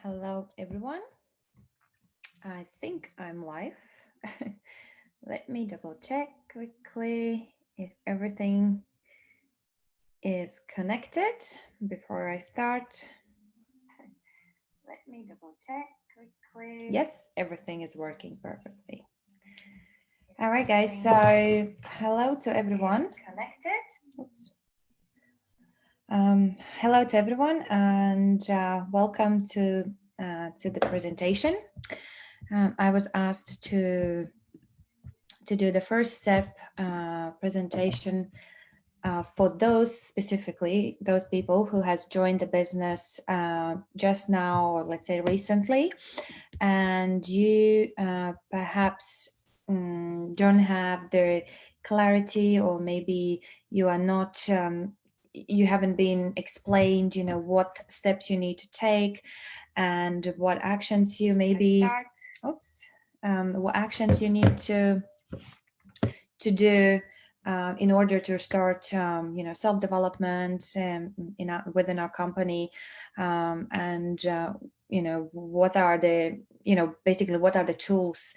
Hello, everyone. I think I'm live. Let me double check quickly if everything is connected before I start. Let me double check quickly. Yes, everything is working perfectly. All right, guys. So, hello to everyone. Connected. Oops. Hello to everyone, and welcome to the presentation. I was asked to do the first step presentation for those specifically those people who has joined the business just now, or let's say recently, and you perhaps don't have the clarity, or maybe you are not you haven't been explained, what steps you need to take and what actions you maybe oops what actions you need to do in order to start, self development within our company, and what are the basically what are the tools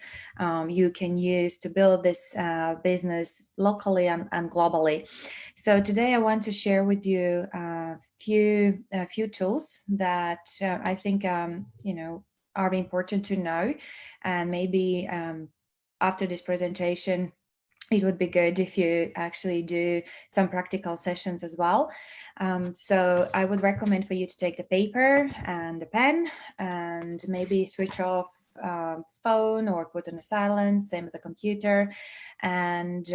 you can use to build this business locally and globally. So today I want to share with you a few tools that I think are important to know, and maybe after this presentation it would be good if you actually do some practical sessions as well. So I would recommend for you to take the paper and the pen and maybe switch off phone or put on a silence, same as a computer, and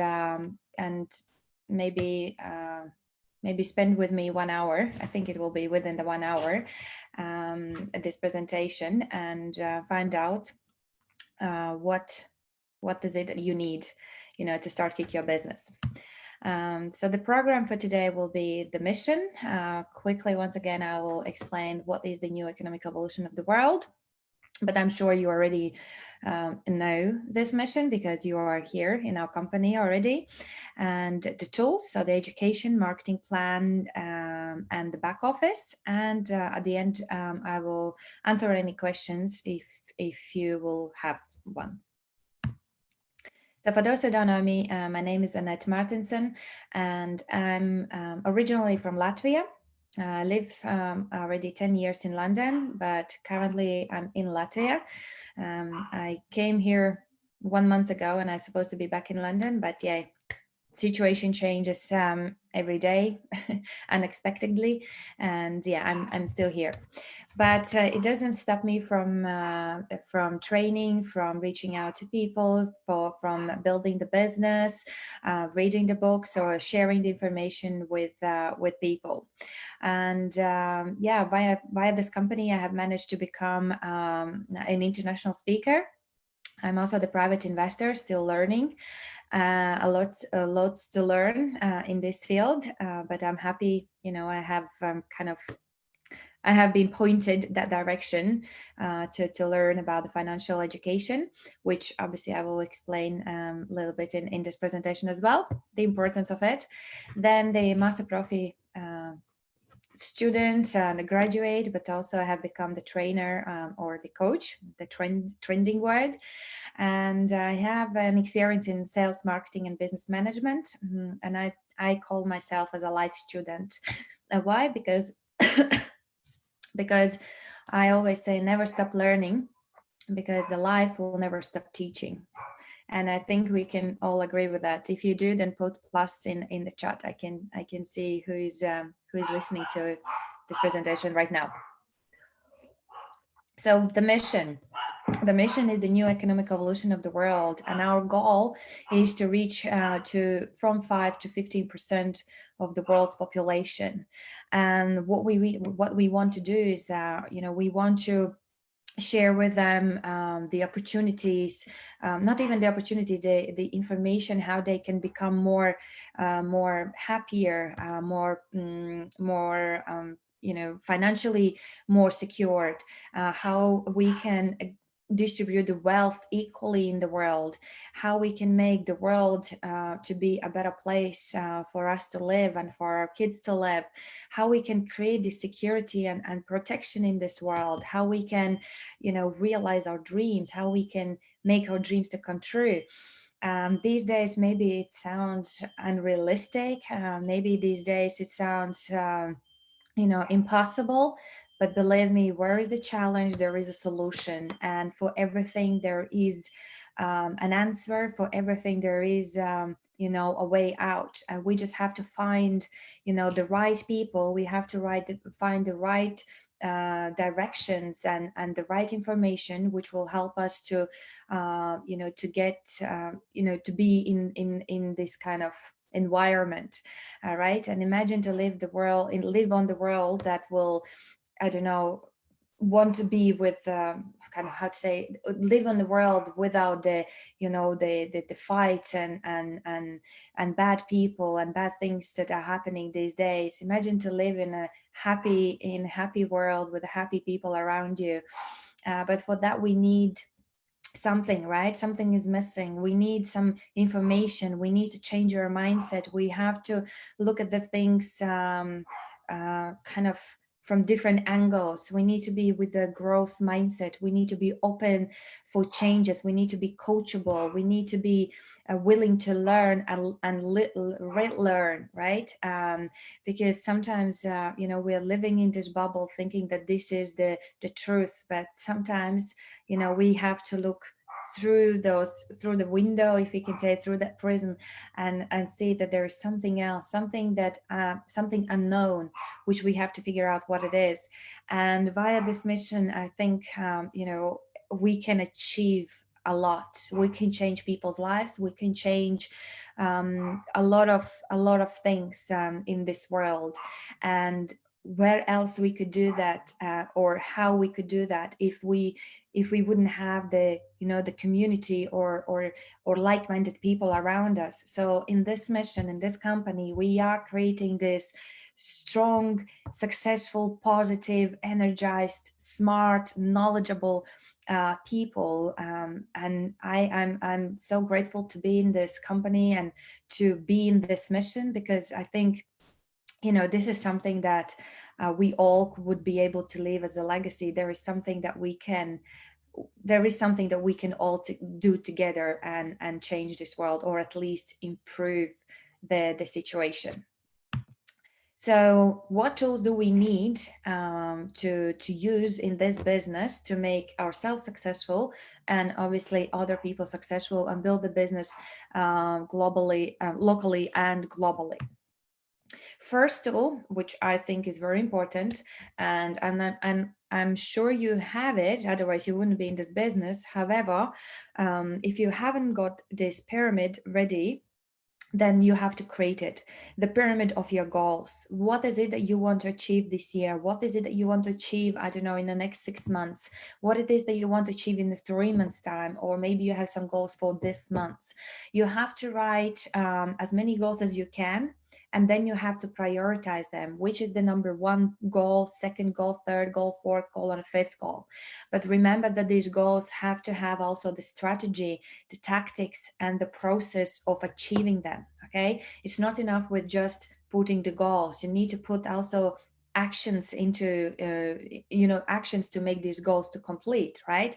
maybe spend with me 1 hour. I think it will be within the 1 hour at this presentation, and find out what is it you need, to start kick your business. So the program for today will be the mission. Quickly, once again, I will explain what is the new economic evolution of the world. But I'm sure you already know this mission because you are here in our company already. And the tools, so the education, marketing plan, and the back office. And at the end, I will answer any questions if you will have one. So for those who don't know me, my name is Anete Martinsone, and I'm originally from Latvia. I live already 10 years in London, but currently I'm in Latvia. I came here 1 month ago, and I'm supposed to be back in London, but yeah, situation changes every day unexpectedly, and yeah, I'm still here. But it doesn't stop me from training, from reaching out to people, from building the business, reading the books, or sharing the information with people. And yeah, via this company I have managed to become an international speaker. I'm also the private investor, still learning. Lots to learn in this field, but I'm happy. I have I have been pointed that direction to learn about the financial education, which obviously I will explain a little bit in this presentation as well, the importance of it. Then the Master Profi student and a graduate, but also I have become the trainer, or the coach, the trending word. And I have an experience in sales, marketing, and business management. And I call myself as a life student. Why? Because I always say never stop learning, because the life will never stop teaching. And I think we can all agree with that. If you do, then put plus in the chat. I can see who is listening to this presentation right now. So the mission is the new economic evolution of the world, and our goal is to reach to from 5 to 15% of the world's population. And what we want to do is, we want to share with them the opportunities, not even the opportunity, the information, how they can become more happier, more financially more secured, how we can distribute the wealth equally in the world, how we can make the world to be a better place for us to live and for our kids to live, how we can create the security and protection in this world, how we can, realize our dreams, how we can make our dreams to come true. These days, maybe it sounds unrealistic. Maybe these days it sounds, impossible. But believe me, where is the challenge, there is a solution. And for everything, there is an answer. For everything, there is, a way out. And we just have to find, the right people. We have to find the right directions and the right information, which will help us to to get to be in this kind of environment. All right, and imagine to live on the world that will, I don't know, want to be with, kind of, how to say, live on the world without the, the fights and bad people and bad things that are happening these days. Imagine to live in a happy world with happy people around you. But for that, we need something, right? Something is missing. We need some information. We need to change our mindset. We have to look at the things, kind of from different angles. We need to be with the growth mindset. We need to be open for changes. We need to be coachable. We need to be willing to learn and relearn, right? Because sometimes, we are living in this bubble thinking that this is the truth, but sometimes, we have to look through the window, if we can say, through that prism, and see that there is something else, something that something unknown, which we have to figure out what it is. And via this mission, I think, we can achieve a lot. We can change people's lives. We can change a lot of things in this world. And where else we could do that, or how we could do that, if we wouldn't have the community or like-minded people around us. So in this mission, in this company, we are creating this strong, successful, positive, energized, smart, knowledgeable people. And I'm so grateful to be in this company and to be in this mission, because I think, this is something that we all would be able to leave as a legacy. There is something that we can all do together and change this world, or at least improve the situation. So what tools do we need to use in this business to make ourselves successful, and obviously other people successful, and build the business globally, locally and globally? First tool, which I think is very important, and I'm sure you have it, otherwise you wouldn't be in this business. However, if you haven't got this pyramid ready, then you have to create it. The pyramid of your goals. What is it that you want to achieve this year? What is it that you want to achieve, I don't know, in the next 6 months? What it is that you want to achieve in the 3 months time? Or maybe you have some goals for this month. You have to write as many goals as you can, and then you have to prioritize them. Which is the number one goal, second goal, third goal, fourth goal, and fifth goal? But remember that these goals have to have also the strategy, the tactics, and the process of achieving them. Okay, it's not enough with just putting the goals. You need to put also actions into actions to make these goals to complete, right?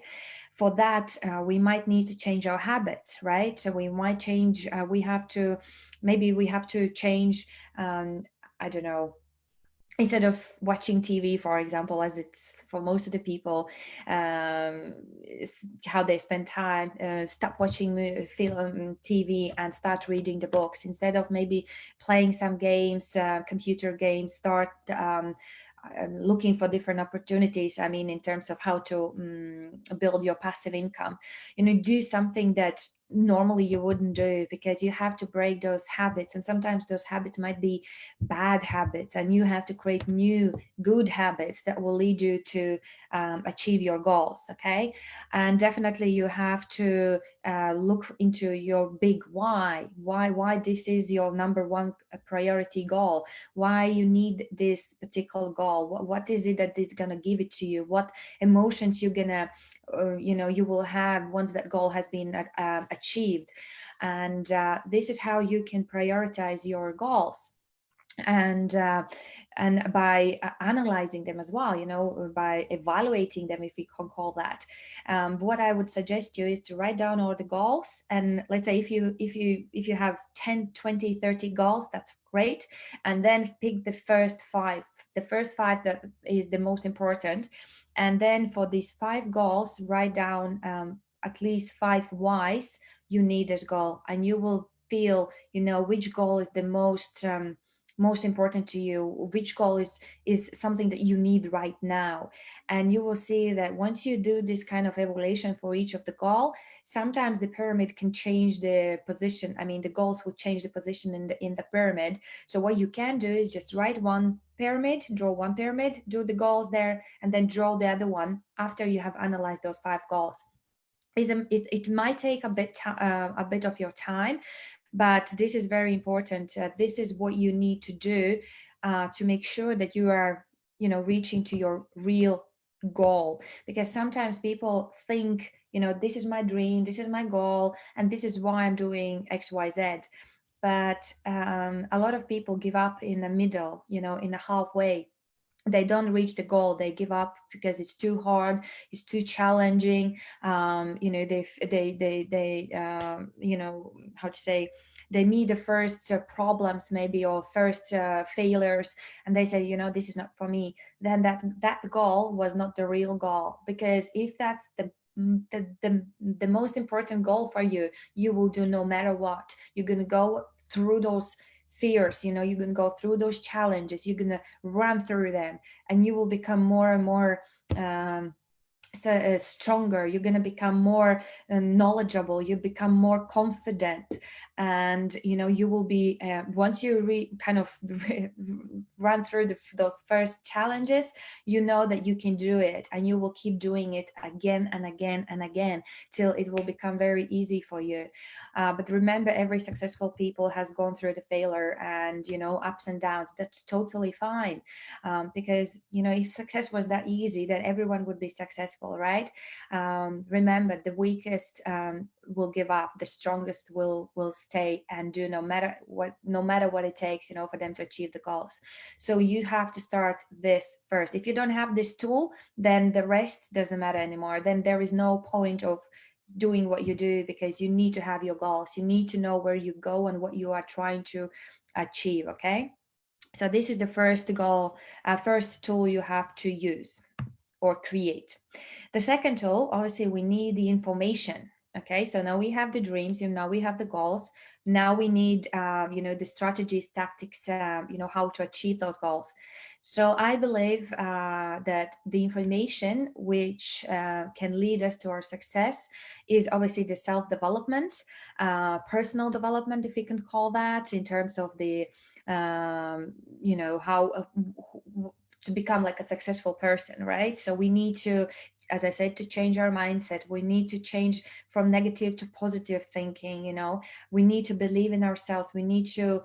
For that, we might need to change our habits, right? So we might change, we have to change, I don't know, instead of watching TV, for example, as it's for most of the people, how they spend time, stop watching film, TV, and start reading the books. Instead of maybe playing some games, computer games, start looking for different opportunities. I mean, in terms of how to build your passive income, do something that normally you wouldn't do, because you have to break those habits, and sometimes those habits might be bad habits, and you have to create new good habits that will lead you to achieve your goals. Okay, and definitely you have to look into your big why this is your number one priority goal, why you need this particular goal, what is it that is gonna give it to you, what emotions you're gonna you will have once that goal has been achieved. And this is how you can prioritize your goals. And by analyzing them as well, by evaluating them, if we can call that. What I would suggest you is to write down all the goals, and let's say if you have 10, 20, 30 goals, that's great. And then pick the first five that is the most important. And then for these 5 goals, write down at least 5 whys you need this goal, and you will feel which goal is the most important to you, which goal is something that you need right now. And you will see that once you do this kind of evaluation for each of the goal, sometimes the pyramid can change the position. I mean, the goals will change the position in the pyramid. So what you can do is just write one pyramid, draw one pyramid, do the goals there, and then draw the other one after you have analyzed those 5 goals. It might take a bit of your time, but this is very important. This is what you need to do to make sure that you are reaching to your real goal. Because sometimes people think, this is my dream, this is my goal, and this is why I'm doing XYZ. But a lot of people give up in the middle, in the halfway. They don't reach the goal, they give up because it's too hard, it's too challenging. How to say, they meet the first problems maybe, or first failures, and they say, this is not for me. Then that goal was not the real goal. Because if that's the most important goal for you, you will do no matter what. You're going to go through those fears, you're going to go through those challenges, you're going to run through them, and you will become more and more stronger. You're going to become more knowledgeable, you become more confident. And you will be once you kind of run through those first challenges, you know that you can do it, and you will keep doing it again and again and again till it will become very easy for you. But remember, every successful people has gone through the failure and ups and downs. That's totally fine, because if success was that easy, then everyone would be successful, right? Remember, the weakest will give up, the strongest will stay and do no matter what it takes, for them to achieve the goals. So you have to start this first. If you don't have this tool, then the rest doesn't matter anymore. Then there is no point of doing what you do, because you need to have your goals, you need to know where you go and what you are trying to achieve. Okay, so this is the first goal, first tool you have to use or create. The second tool, obviously, we need the information. Okay, so now we have the dreams, now we have the goals. Now we need, the strategies, tactics, how to achieve those goals. So I believe that the information which can lead us to our success is obviously the self-development, personal development, if we can call that, in terms of the, how to become like a successful person, right? So we need to, as I said, to change our mindset. We need to change from negative to positive thinking. We need to believe in ourselves. We need to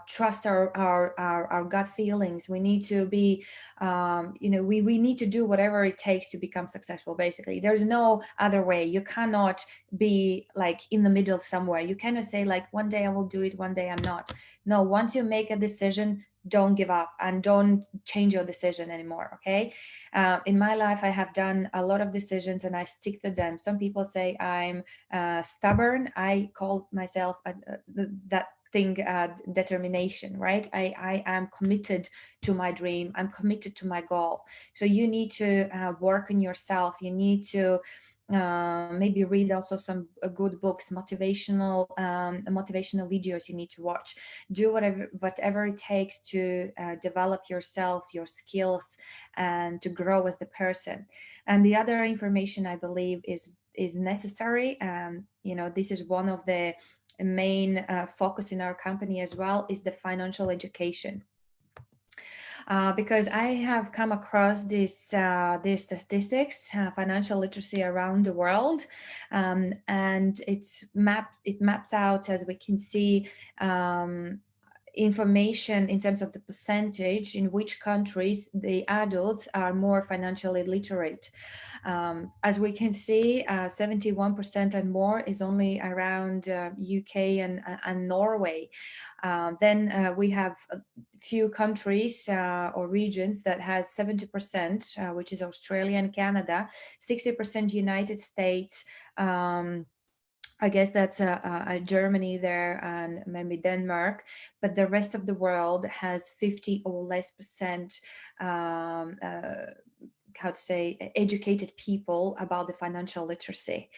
trust our gut feelings. We need to be, we need to do whatever it takes to become successful. Basically, there's no other way. You cannot be like in the middle somewhere. You cannot say like, one day I will do it, one day I'm not. No, once you make a decision, don't give up and don't change your decision anymore. Okay. In my life, I have done a lot of decisions and I stick to them. Some people say I'm stubborn. I call myself that thing, determination, right? I am committed to my dream. I'm committed to my goal. So you need to work on yourself. You need to maybe read also some good books, motivational videos you need to watch. Do whatever it takes to develop yourself, your skills, and to grow as the person. And the other information I believe is necessary, and this is one of the main focus in our company as well, is the financial education. because I have come across these statistics, financial literacy around the world, and it maps out, as we can see, information in terms of the percentage in which countries the adults are more financially literate. As we can see, 71% and more is only around UK and Norway. Then we have a few countries or regions that has 70%, which is Australia and Canada, 60% United States. I guess that's Germany there and maybe Denmark, but the rest of the world has 50 or less percent, how to say, educated people about the financial literacy.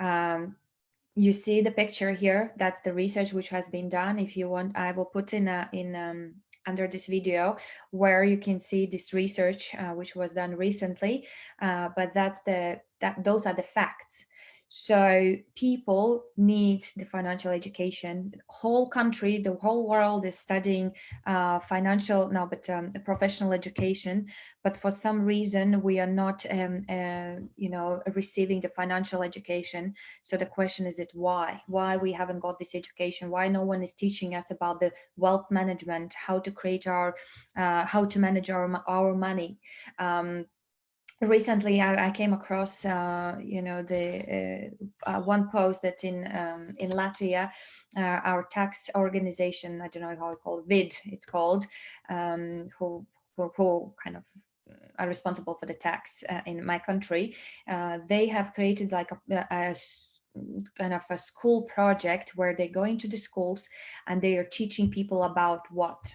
Um, you see the picture here. That's the research which has been done. If you want, I will put in under this video where you can see this research which was done recently. But those are the facts. So people need the financial education. The whole country, the whole world is studying professional education. But for some reason, we are not, receiving the financial education. So the question is, why? Why we haven't got this education? Why no one is teaching us about the wealth management, how to create how to manage our money? Recently I came across the one post that in Latvia, our tax organization, I don't know how it's called, vid it's called, who kind of are responsible for the tax in my country. They have created like a kind of a school project where they go into the schools and they are teaching people about what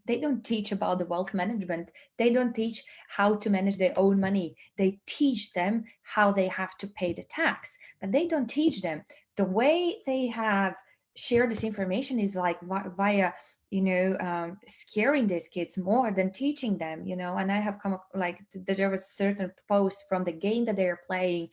they don't teach about the wealth management. They don't teach how to manage their own money. They teach them how they have to pay the tax, but they don't teach them. The way they have shared this information is like via scaring these kids more than teaching them. And I have come like there was certain posts from the game that they are playing,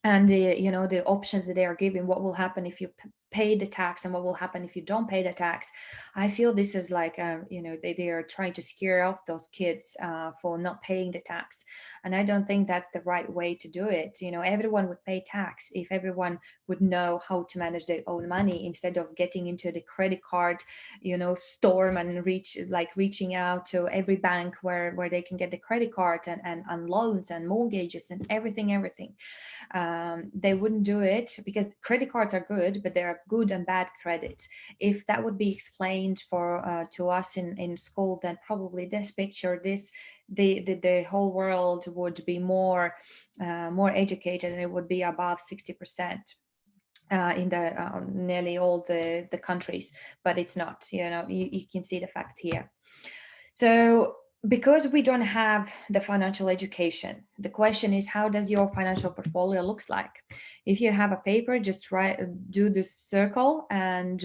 and the options that they are giving, what will happen if you pay the tax and what will happen if you don't pay the tax. I feel this is like they are trying to scare off those kids for not paying the tax, and I don't think that's the right way to do it. Everyone would pay tax if everyone would know how to manage their own money, instead of getting into the credit card storm and reaching out to every bank where they can get the credit card and loans and mortgages and everything. They wouldn't do it because credit cards are good, but there are good and bad credit. If that would be explained to us in school, then probably this picture, the whole world would be more educated, and it would be above 60%. In the nearly all the countries, but it's not. You can see the fact here. So because we don't have the financial education, the question is, how does your financial portfolio looks like? If you have a paper, just do the circle and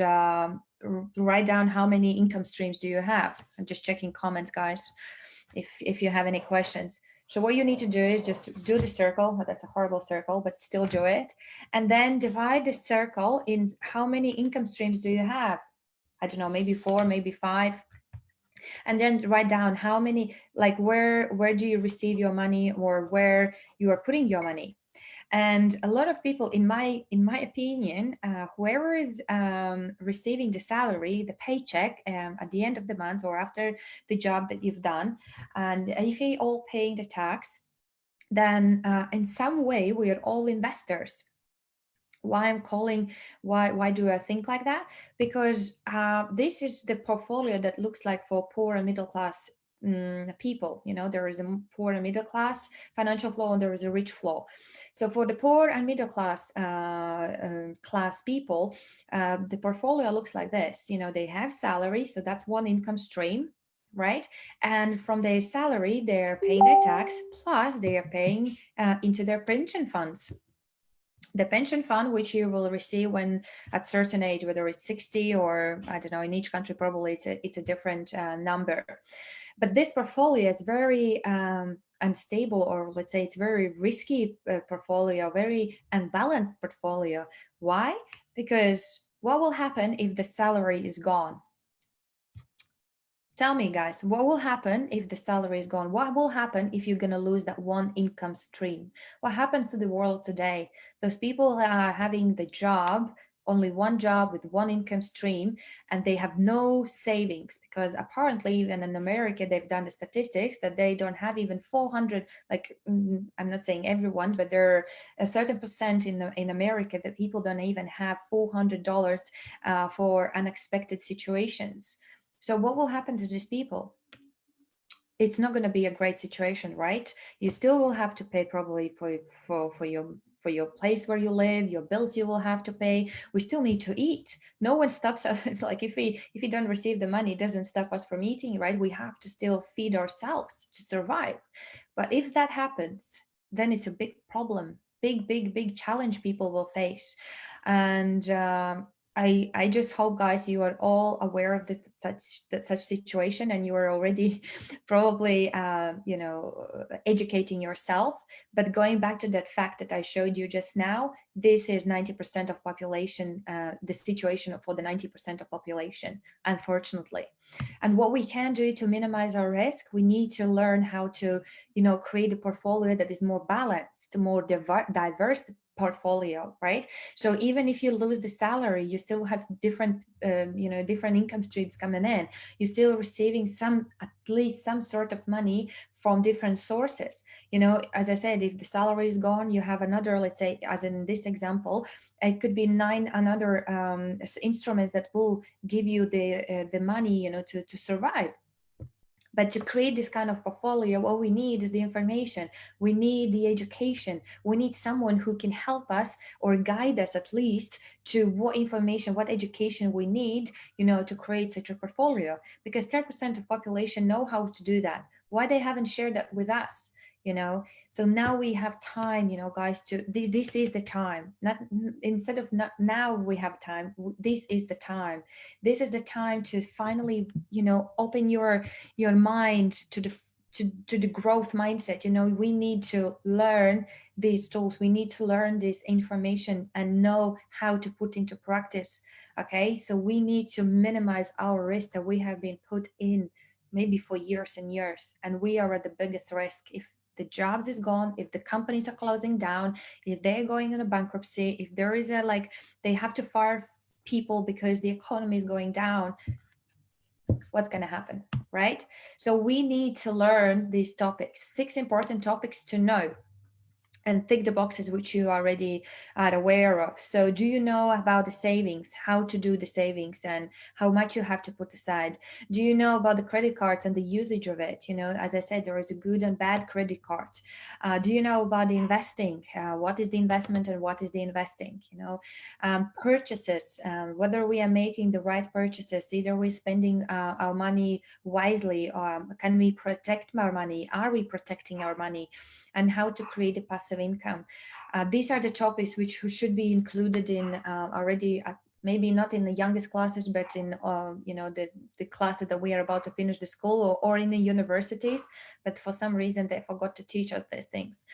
write down how many income streams do you have. I'm just checking comments, guys, if you have any questions. So what you need to do is just do the circle. That's a horrible circle, but still do it. And then divide the circle in how many income streams do you have? I don't know, maybe 4, maybe 5. And then write down how many, like where do you receive your money, or where you are putting your money. And a lot of people, in my opinion, whoever is receiving the salary, the paycheck at the end of the month or after the job that you've done, and if you're all paying the tax, then in some way we are all investors. Why do I think like that? Because this is the portfolio that looks like for poor and middle class people. There is a poor and middle class financial flow, and there is a rich flow. So for the poor and middle class class people, the portfolio looks like this. They have salary, so that's one income stream, right? And from their salary, they're paying their tax, plus they are paying into their pension funds. The pension fund, which you will receive when at certain age, whether it's 60 or I don't know, in each country probably it's a different number. But this portfolio is very unstable, or let's say it's very risky portfolio, very unbalanced portfolio. Why? Because what will happen if the salary is gone? Tell me, guys, what will happen if the salary is gone? What will happen if you're going to lose that one income stream? What happens to the world today? Those people are having the job, only one job with one income stream, and they have no savings because apparently, even in America, they've done the statistics that they don't have even 400. Like, I'm not saying everyone, but there are a certain percent in America that people don't even have $400 for unexpected situations. So what will happen to these people? It's not going to be a great situation, right? You still will have to pay probably for your place where you live, your bills you will have to pay. We still need to eat. No one stops us. It's like if we don't receive the money, it doesn't stop us from eating, right? We have to still feed ourselves to survive. But if that happens, then it's a big problem, big challenge people will face. And I just hope, guys, you are all aware of this such situation, and you are already probably educating yourself. But going back to that fact that I showed you just now, this is 90% of population, the situation for the 90% of population, unfortunately. And what we can do to minimize our risk, we need to learn how to create a portfolio that is more balanced, more diverse portfolio, right? So even if you lose the salary, you still have different different income streams coming in. You're still receiving some, at least some sort of money from different sources. As I said, if the salary is gone, you have another, let's say, as in this example, it could be nine another instruments that will give you the money, to survive. But to create this kind of portfolio, what we need is the information. We need the education. We need someone who can help us or guide us at least to what information, what education we need, to create such a portfolio. Because 10% of population know how to do that. Why they haven't shared that with us? So now we have time, guys, to this is the time. Not instead of not now we have time. This is the time. This is the time to finally, open your mind to the growth mindset. We need to learn these tools, we need to learn this information and know how to put into practice. Okay, so we need to minimize our risk that we have been put in maybe for years and years, and we are at the biggest risk if the jobs is gone, if the companies are closing down, if they're going into bankruptcy, if there is a like they have to fire people because the economy is going down. What's going to happen, right? So we need to learn these topics, 6 important topics to know, and tick the boxes which you already are aware of. So do you know about the savings, how to do the savings and how much you have to put aside? Do you know about the credit cards and the usage of it? As I said, there is a good and bad credit card. Do you know about the investing? What is the investment and what is the investing? Purchases, whether we are making the right purchases, either we're spending our money wisely, can we protect our money? Are we protecting our money? And how to create a passive income. These are the topics which should be included in already maybe not in the youngest classes, but in the classes that we are about to finish the school, or in the universities. But for some reason, they forgot to teach us these things.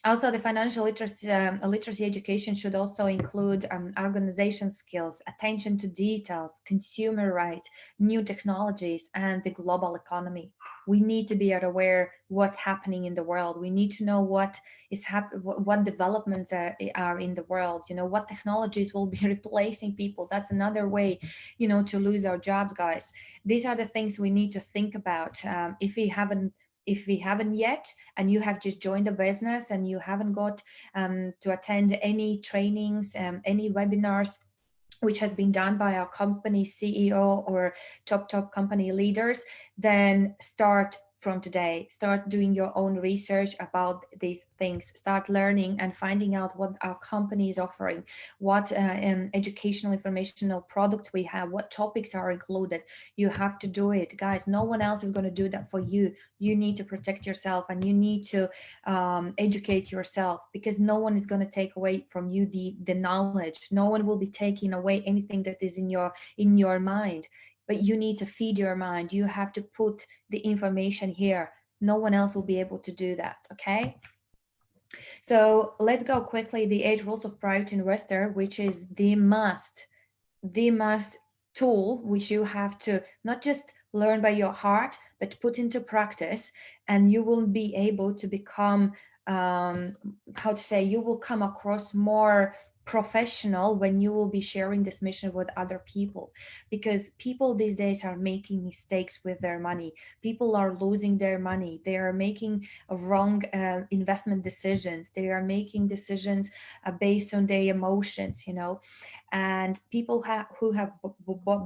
Also, the financial literacy education should also include organization skills, attention to details, consumer rights, new technologies, and the global economy. We need to be aware what's happening in the world. We need to know what is what developments are in the world. What technologies will be replacing people. That's another way, to lose our jobs, guys. These are the things we need to think about. If we haven't yet, and you have just joined a business and you haven't got to attend any trainings, any webinars which has been done by our company CEO or top company leaders, then start from today. Start doing your own research about these things. Start learning and finding out what our company is offering, what educational informational product we have, what topics are included. You have to do it, guys. No one else is going to do that for you. You need to protect yourself, and you need to educate yourself, because no one is going to take away from you the knowledge. No one will be taking away anything that is in your mind, but you need to feed your mind. You have to put the information here. No one else will be able to do that. Okay, so let's go quickly the 8 rules of priority investor, which is the must tool which you have to not just learn by your heart, but put into practice, and you will be able to become, um, how to say, you will come across more professional when you will be sharing this mission with other people, because people these days are making mistakes with their money. People are losing their money. They are making wrong investment decisions. They are making decisions based on their emotions, and people who have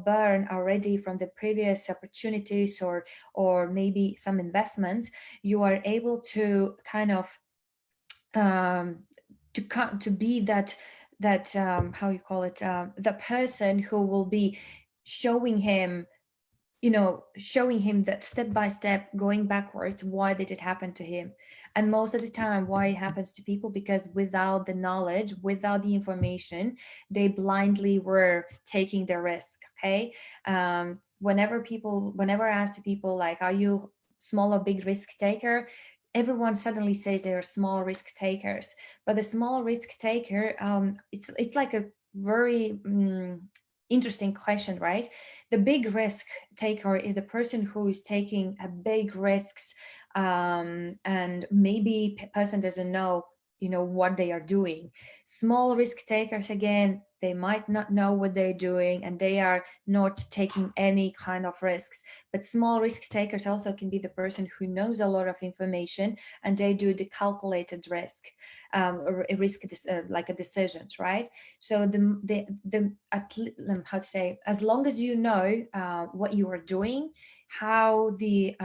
burned already from the previous opportunities, or maybe some investments, you are able to kind of um, to come to be that how you call it, the person who will be showing him, showing him that step by step, going backwards, why did it happen to him. And most of the time, why it happens to people, because without the knowledge, without the information, they blindly were taking the risk. Okay. Whenever I ask to people, like, are you small or big risk taker, everyone suddenly says they are small risk takers. But the small risk taker, it's like a very interesting question, right? The big risk taker is the person who is taking a big risks, and maybe person doesn't know, what they are doing. Small risk takers, again, they might not know what they're doing, and they are not taking any kind of risks. But small risk takers also can be the person who knows a lot of information, and they do the calculated risk, or a risk, like a decisions, right? So how to say, as long as you know what you are doing, how the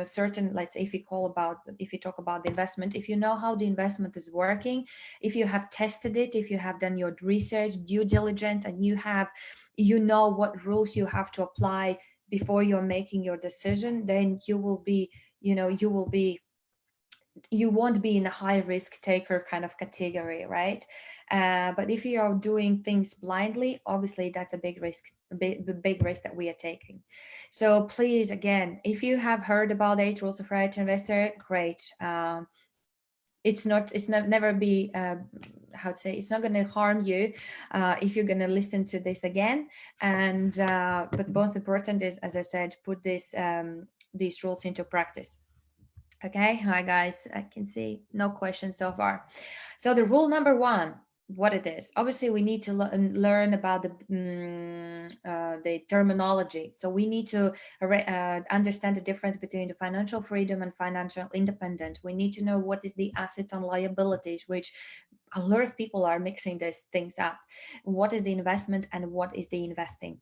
certain, let's say, if you talk about the investment, if you know how the investment is working, if you have tested it, if you have done your research, due diligence, and you know what rules you have to apply before you're making your decision, then you won't be in a high risk taker kind of category, right? But if you are doing things blindly, obviously that's a big risk, big risk that we are taking. So please, again, if you have heard about 8 rules of right investor, great. It's not never be how to say, it's not going to harm you if you're going to listen to this again. And but most important is, as I said, put these rules into practice. Okay, hi guys. I can see no questions so far. So the rule number one, what it is. Obviously, we need to learn about the terminology. So we need to understand the difference between the financial freedom and financial independence. We need to know what is the assets and liabilities, which a lot of people are mixing these things up. What is the investment and what is the investing?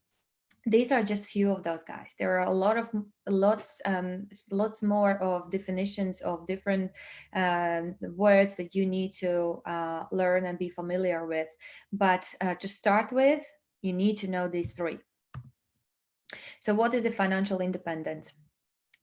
These are just few of those, guys. There are a lots more of definitions of different words that you need to learn and be familiar with. But to start with, you need to know these three. So what is the financial independence?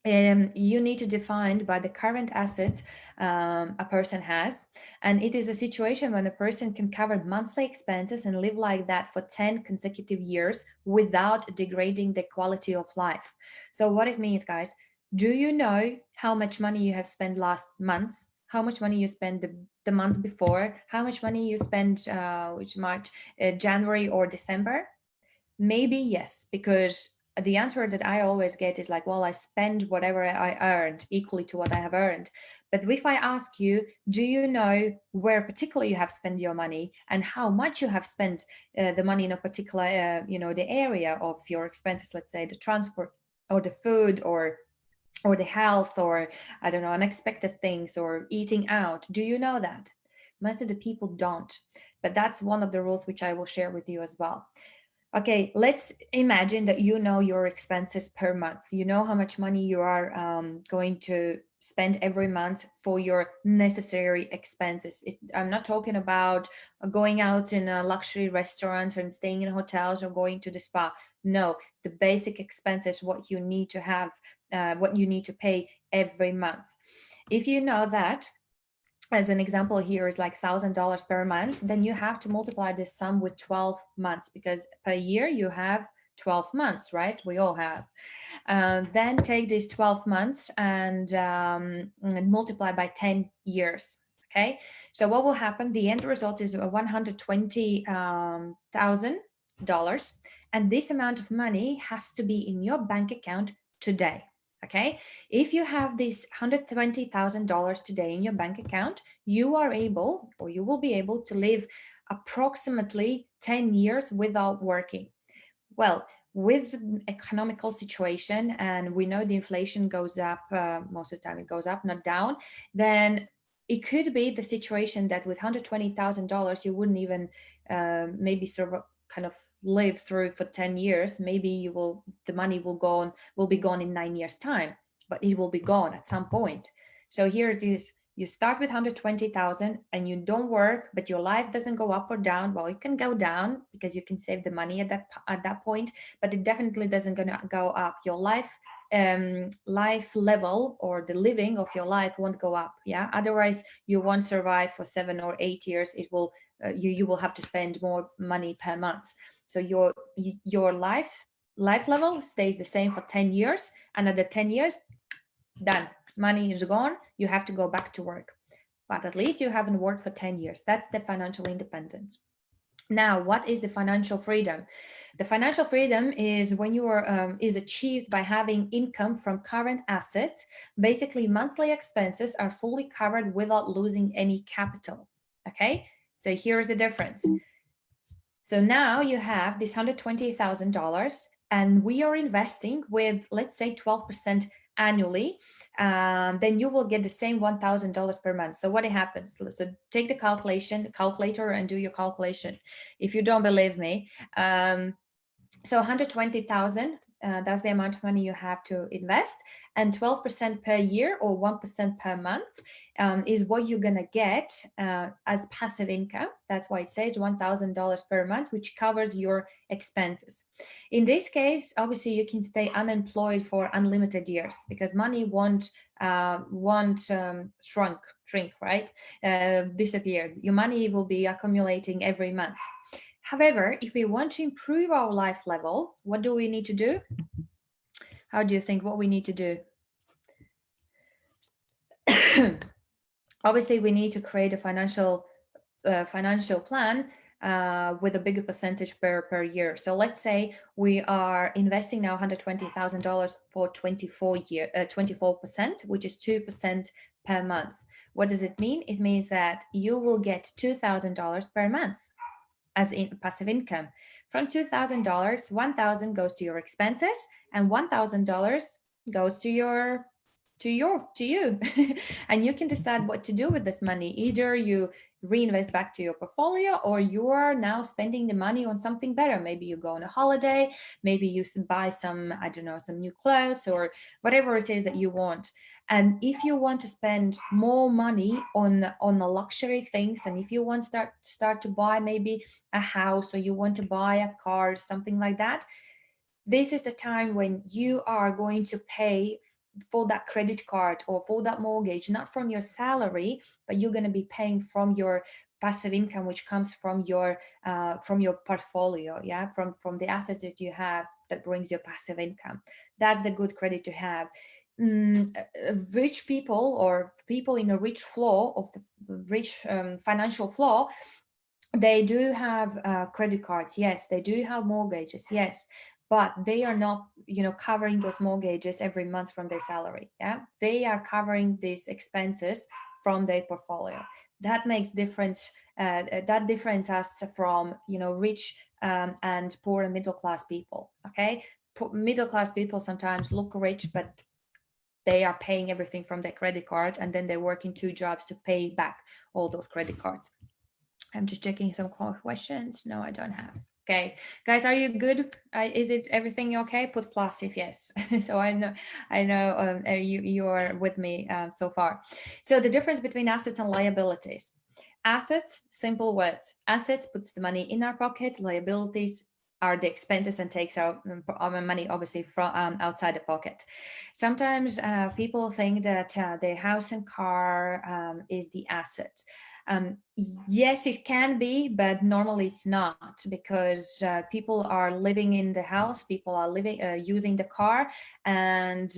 You need to define by the current assets a person has, and it is a situation when a person can cover monthly expenses and live like that for 10 consecutive years without degrading the quality of life. So what it means, guys, do you know how much money you have spent last month, how much money you spent the month before, how much money you spent which March, January or December? Maybe yes, because the answer that I always get is like, well, I spend whatever I earned equally to what I have earned. But if I ask you, do you know where particularly you have spent your money and how much you have spent the money in a particular, the area of your expenses, let's say the transport or the food or the health, or I don't know, unexpected things or eating out? Do you know that? Most of the people don't. But that's one of the rules which I will share with you as well. Okay, let's imagine that you know your expenses per month. You know how much money you are going to spend every month for your necessary expenses. I'm not talking about going out in a luxury restaurant and staying in hotels or going to the spa. No, the basic expenses, what you need to have, what you need to pay every month. If you know that, as an example here is like $1,000 per month, then you have to multiply this sum with 12 months, because per year you have 12 months, right? We all have. Then take these 12 months and multiply by 10 years. Okay, so what will happen? The end result is $120,000. And this amount of money has to be in your bank account today. Okay, if you have this $120,000 today in your bank account, you are able, or you will be able to live approximately 10 years without working. Well, with the economical situation, and we know the inflation goes up, most of the time it goes up, not down, then it could be the situation that with $120,000 you wouldn't even maybe sort of kind of live through for 10 years. Maybe the money will be gone in 9 years time, but it will be gone at some point. So here it is, you start with 120,000 and you don't work, but your life doesn't go up or down. Well, it can go down because you can save the money at that point, but it definitely doesn't gonna go up. Your life level, or the living of your life, won't go up. Yeah, otherwise you won't survive for 7 or 8 years. It will you will have to spend more money per month. So your life level stays the same for 10 years, and at the 10 years, done, money is gone, you have to go back to work, but at least you haven't worked for 10 years. That's the financial independence. Now, what is the financial freedom? The financial freedom is when you are is achieved by having income from current assets. Basically, monthly expenses are fully covered without losing any capital. Okay, so here's the difference. So now you have this $120,000, and we are investing with, let's say, 12% annually. Then you will get the same $1,000 per month. So what happens? So take the calculator, and do your calculation. If you don't believe me, so 120,000, that's the amount of money you have to invest, and 12% per year, or 1% per month, is what you're gonna get as passive income. That's why it says $1,000 per month, which covers your expenses. In this case, obviously, you can stay unemployed for unlimited years because money won't shrink, right? Disappear. Your money will be accumulating every month. However, if we want to improve our life level, what do we need to do? How do you think what we need to do? Obviously, we need to create a financial plan with a bigger percentage per year. So let's say we are investing now $120,000 for 24%, which is 2% per month. What does it mean? It means that you will get $2,000 per month as in passive income. From $2,000, $1,000 goes to your expenses, and $1,000 goes to you. And you can decide what to do with this money. Either you reinvest back to your portfolio, or you are now spending the money on something better. Maybe you go on a holiday, maybe you buy some, I don't know, some new clothes, or whatever it is that you want. And if you want to spend more money on the luxury things, and if you want to start to buy maybe a house, or you want to buy a car, something like that, this is the time when you are going to pay for that credit card or for that mortgage, not from your salary, but you're going to be paying from your passive income, which comes from your portfolio, yeah, from the assets that you have that brings your passive income. That's the good credit to have. Rich people, or people in a rich flow of the rich financial flow, they do have credit cards, yes, they do have mortgages, yes, but they are not, covering those mortgages every month from their salary. Yeah, they are covering these expenses from their portfolio. That makes difference. That difference us from rich and poor and middle class people. Okay, middle class people sometimes look rich, but they are paying everything from their credit card, and then they're working 2 jobs to pay back all those credit cards. I'm just checking some questions. No, I don't have. Okay, guys, are you good? Is it everything okay? Put plus if yes. So I know you are with me so far. So the difference between assets and liabilities. Assets, simple words. Assets puts the money in our pocket. Liabilities are the expenses and takes out our money, obviously, from outside the pocket. Sometimes people think that their house and car is the asset. Yes, it can be, but normally it's not, because people are living in the house, people are living using the car, and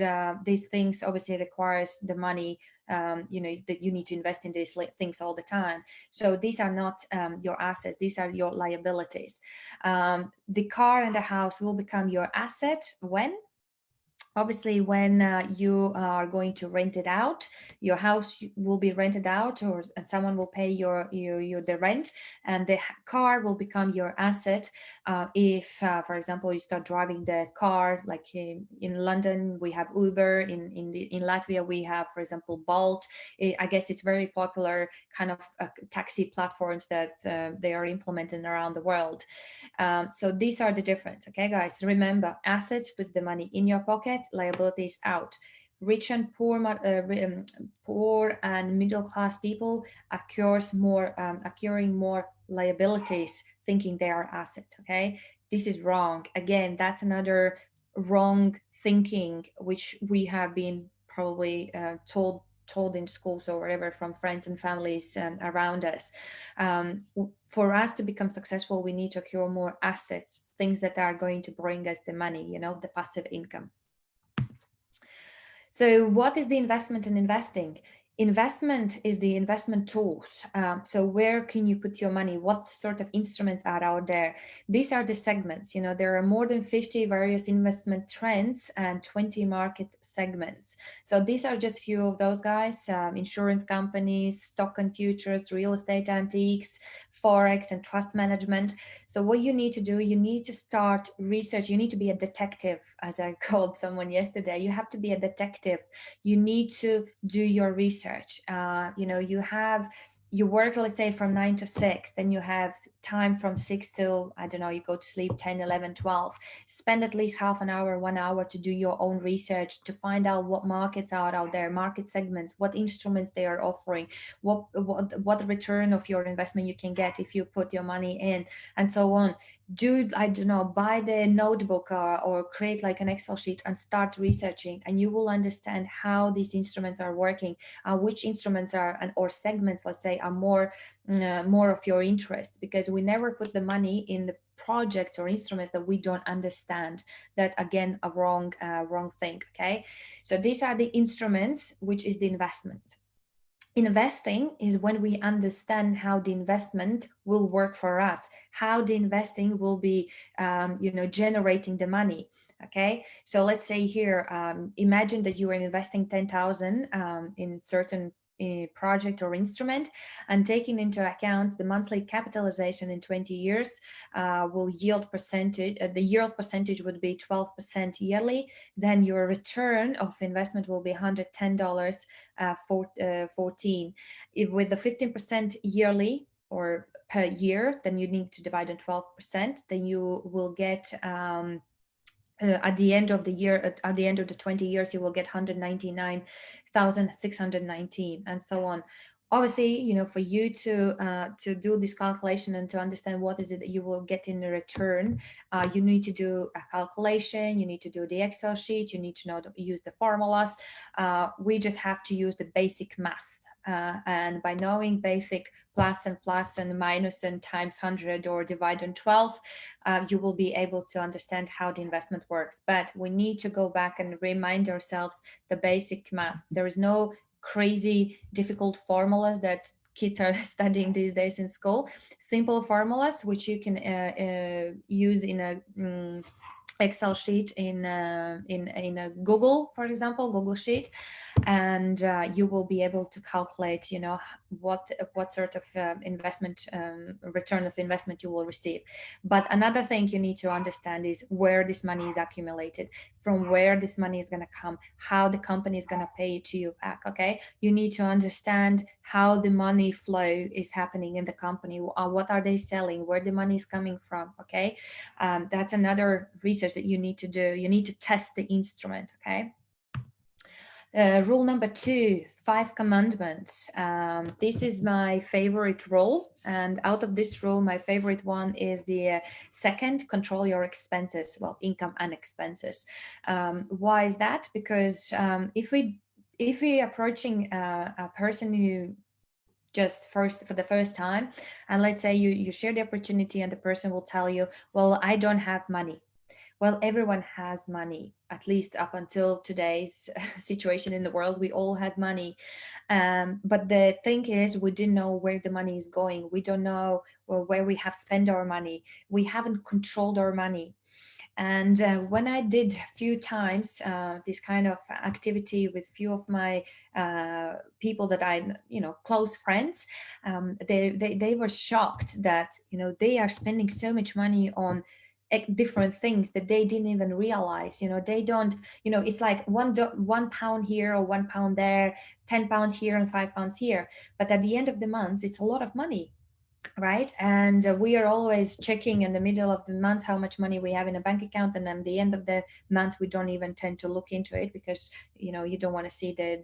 these things obviously requires the money. That you need to invest in these things all the time. So these are not your assets; these are your liabilities. The car and the house will become your asset when, obviously, when you are going to rent it out. Your house will be rented out, or and someone will pay your the rent, and the car will become your asset. If for example, you start driving the car, like in London we have Uber, in Latvia we have, for example, Bolt. I guess it's very popular kind of taxi platforms that they are implemented around the world. So these are the difference. Okay, guys, remember, assets with the money in your pocket, liabilities out. Rich and poor, poor and middle class people acquiring more liabilities, thinking they are assets. Okay, this is wrong. Again, that's another wrong thinking, which we have been probably told in schools or wherever from friends and families around us. For us to become successful, we need to accrue more assets, things that are going to bring us the money, the passive income. So what is the investment in investing? Investment is the investment tools. So where can you put your money? What sort of instruments are out there? These are the segments. There are more than 50 various investment trends and 20 market segments. So these are just few of those, guys. Insurance companies, stock and futures, real estate antiques, forex and trust management. So what you need to do, you need to start research. You need to be a detective, as I called someone yesterday. You have to be a detective. You need to do your research. You work, let's say, from 9 to 6, then you have time from 6 till, I don't know, you go to sleep 10, 11, 12. Spend at least half an hour, 1 hour to do your own research, to find out what markets are out there, market segments, what instruments they are offering, what return of your investment you can get if you put your money in, and so on. I don't know, buy the notebook or create like an Excel sheet and start researching, and you will understand how these instruments are working, which instruments are or segments, let's say, are more of your interest, because we never put the money in the projects or instruments that we don't understand. That, again, a wrong thing. Okay, so these are the instruments, which is the investment. Investing is when we understand how the investment will work for us, how the investing will be generating the money. Okay, so let's say here, imagine that you are investing 10,000 in certain project or instrument, and taking into account the monthly capitalization in 20 years will yield percentage. The yield percentage would be 12% yearly. Then your return of investment will be $110 14. If with the 15% yearly or per year, then you need to divide on 12%. Then you will get at the end of the year, at the end of the 20 years, you will get 199,619, and so on. Obviously, for you to do this calculation and to understand what is it that you will get in the return, you need to do a calculation. You need to do the Excel sheet. You need to use the formulas. We just have to use the basic math. And by knowing basic plus and minus and times 100 or divide on 12, you will be able to understand how the investment works. But we need to go back and remind ourselves the basic math. There is no crazy difficult formulas that kids are studying these days in school. Simple formulas which you can use in a Excel sheet, in a Google, for example, Google sheet, and you will be able to calculate, what sort of investment return of investment you will receive. But another thing you need to understand is where this money is accumulated, from where this money is going to come, how the company is going to pay it to you back. Okay, you need to understand how the money flow is happening in the company. What are they selling, where the money is coming from. Okay, that's another research that you need to do. You need to test the instrument. Okay. Rule number 2, 5 commandments. This is my favorite rule, and out of this rule, my favorite one is the second: control your expenses. Well, income and expenses. Why is that? Because if we approaching a person who just first for the first time, and let's say you share the opportunity and the person will tell you, well, I don't have money. Well, everyone has money, at least up until today's situation in the world. We all had money. But the thing is, we didn't know where the money is going. We don't know, well, where we have spent our money. We haven't controlled our money. And when I did a few times this kind of activity with few of my people that I, close friends, they were shocked that, they are spending so much money on different things that they didn't even realize. They don't, it's like £1 here or £1 there, £10 here and £5 here. But at the end of the month, it's a lot of money, right? And we are always checking in the middle of the month how much money we have in a bank account, and then the end of the month we don't even tend to look into it, because you don't want to see the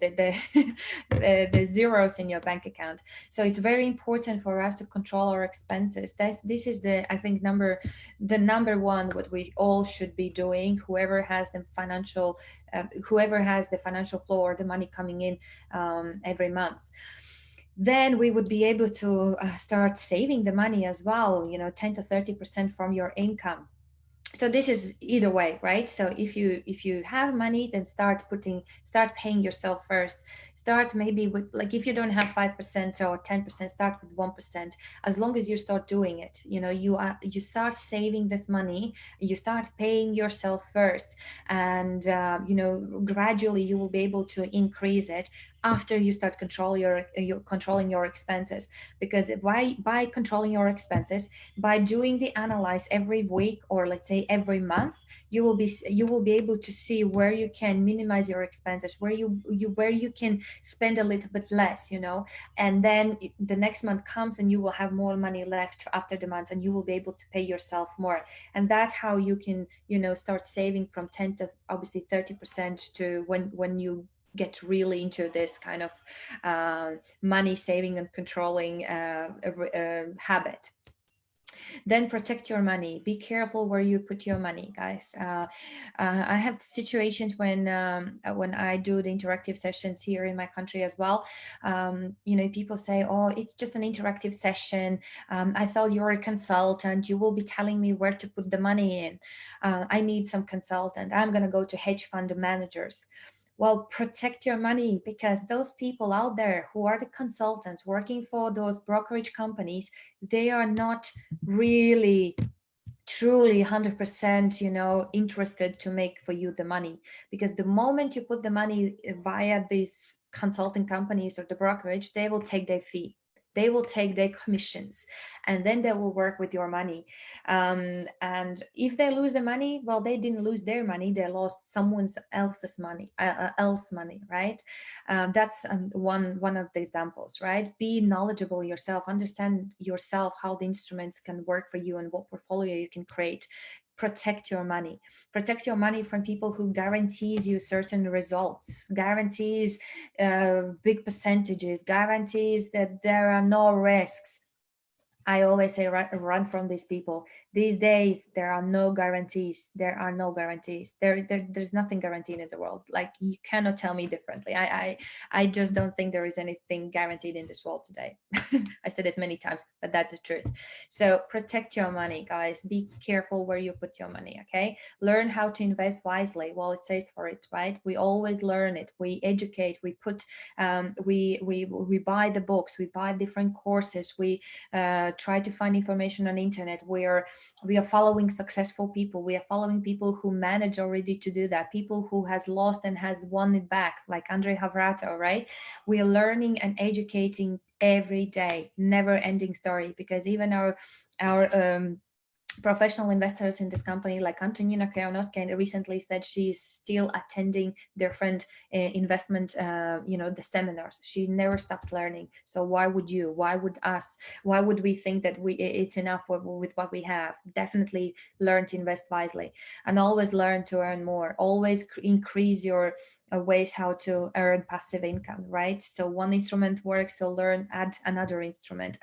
the zeros in your bank account. So it's very important for us to control our expenses. This is the, I think, the number one what we all should be doing, whoever has the financial flow or the money coming in every month. Then we would be able to start saving the money as well, 10 to 30% from your income. So this is either way, right? So if you have money, then start paying yourself first. Start maybe with, like, if you don't have 5% or 10%, start with 1%. As long as you start doing it, you start saving this money, you start paying yourself first, and gradually you will be able to increase it after you start controlling your expenses. Because by controlling your expenses, by doing the analyze every week, or let's say every month, you will be able to see where you can minimize your expenses, where you can spend a little bit less, and then the next month comes and you will have more money left after the month, and you will be able to pay yourself more. And that's how you can start saving from 10 to obviously 30% to when you get really into this kind of money saving and controlling habit. Then protect your money. Be careful where you put your money, guys. I have situations when I do the interactive sessions here in my country as well. People say, "Oh, it's just an interactive session. I thought you're a consultant. You will be telling me where to put the money in. I need some consultant. I'm gonna go to hedge fund managers." Well, protect your money, because those people out there who are the consultants working for those brokerage companies, they are not really truly 100% interested to make for you the money. Because the moment you put the money via these consulting companies or the brokerage, they will take their fee, they will take their commissions, and then they will work with your money. And if they lose the money, well, they didn't lose their money, they lost someone else's money, right? That's one of the examples, right? Be knowledgeable yourself, understand yourself how the instruments can work for you and what portfolio you can create. Protect your money from people who guarantees you certain results, guarantees big percentages, guarantees that there are no risks. I always say run from these people. These days, there are no guarantees. There are no guarantees. There's nothing guaranteed in the world. Like, you cannot tell me differently. I just don't think there is anything guaranteed in this world today. I said it many times, but that's the truth. So protect your money, guys. Be careful where you put your money. Okay. Learn how to invest wisely. Well, it says for it, right? We always learn it. We educate. We put. We buy the books. We buy different courses. We try to find information on internet. We are following successful people. We are following people who manage already to do that, people who has lost and has won it back, like Andre Havrato, right? We are learning and educating every day, never ending story. Because even our professional investors in this company, like Antonina Krajonowska, recently said she's still attending different investment, the seminars. She never stops learning. So why would we think that it's enough with what we have? Definitely learn to invest wisely, and always learn to earn more. Always increase your ways how to earn passive income, right? So one instrument works, so add another instrument.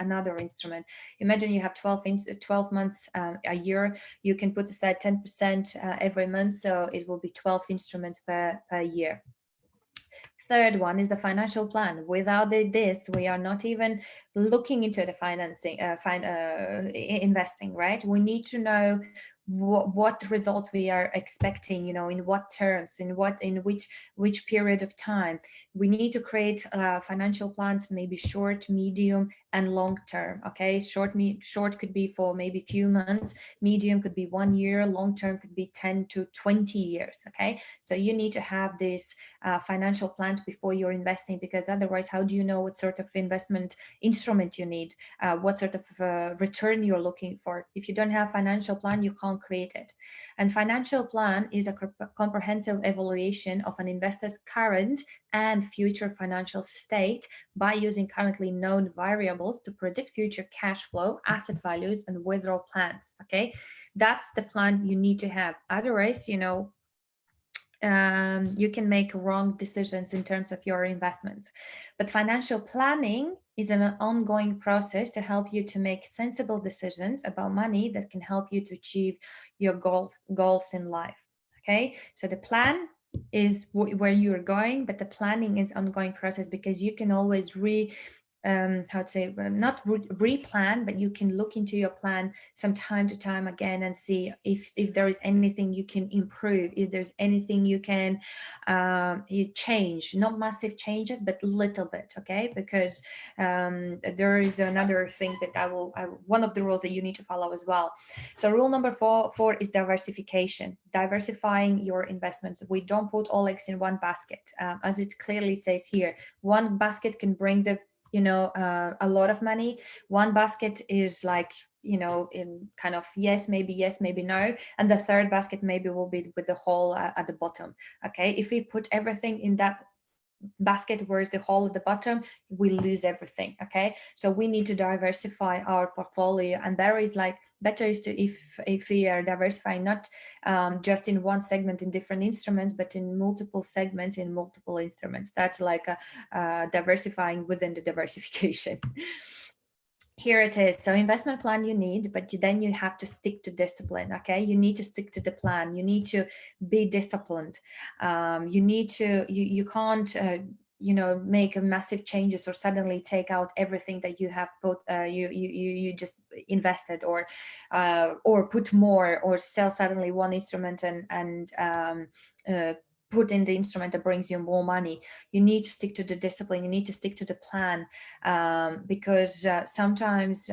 Imagine you have 12 months a year. You can put aside 10% every month, so it will be 12 instruments per year. Third one is the financial plan. Without this, we are not even looking into the financing, investing, right? We need to know what results we are expecting, in what terms, in which period of time. We need to create financial plans, maybe short, medium, and long term. Okay, short could be for maybe few months, medium could be 1 year, long term could be 10 to 20 years. Okay, so you need to have this financial plans before you're investing, because otherwise, how do you know what sort of investment instrument you need, what sort of return you're looking for? If you don't have financial plan, you can't create it. And financial plan is a comprehensive evaluation of an investor's current and future financial state by using currently known variables to predict future cash flow, asset values, and withdrawal plans. Okay, that's the plan you need to have. Otherwise, you can make wrong decisions in terms of your investments. But financial planning is an ongoing process to help you to make sensible decisions about money that can help you to achieve your goals in life. Okay, so the plan is where you're going, but the planning is ongoing process, because you can always how to say, not replan, but you can look into your plan some time to time again and see if there is anything you can improve, if there's anything you can you change, not massive changes, but little bit. Okay, because there is another thing that one of the rules that you need to follow as well. So rule number four is diversification, diversifying your investments. We don't put all eggs in one basket, as it clearly says here. One basket can bring a lot of money. One basket is like, in kind of yes maybe no, and the third basket maybe will be with the hole at the bottom. Okay, if we put everything in that basket where's the hole at the bottom, we lose everything. Okay, so we need to diversify our portfolio, and there is like better is to if we are diversifying not just in one segment in different instruments, but in multiple segments in multiple instruments. That's like a diversifying within the diversification. Here it is. So investment plan you need, but then you have to stick to discipline. Okay, you need to stick to the plan. You need to be disciplined. You need to you can't make a massive changes or suddenly take out everything that you have put you just invested, or put more, or sell suddenly one instrument and put in the instrument that brings you more money. You need to stick to the discipline. You need to stick to the plan, because sometimes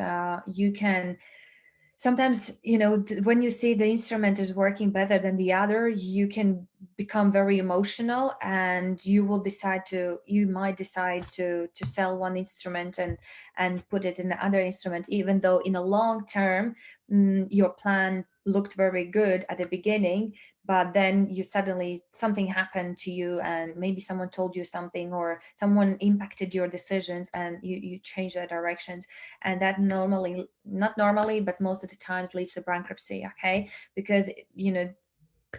when you see the instrument is working better than the other, you can become very emotional, and you might decide to sell one instrument and put it in the other instrument, even though in a long term your plan looked very good at the beginning, but then you suddenly something happened to you, and maybe someone told you something, or someone impacted your decisions, and you change the directions, and that not normally, but most of the times leads to bankruptcy. Okay, because in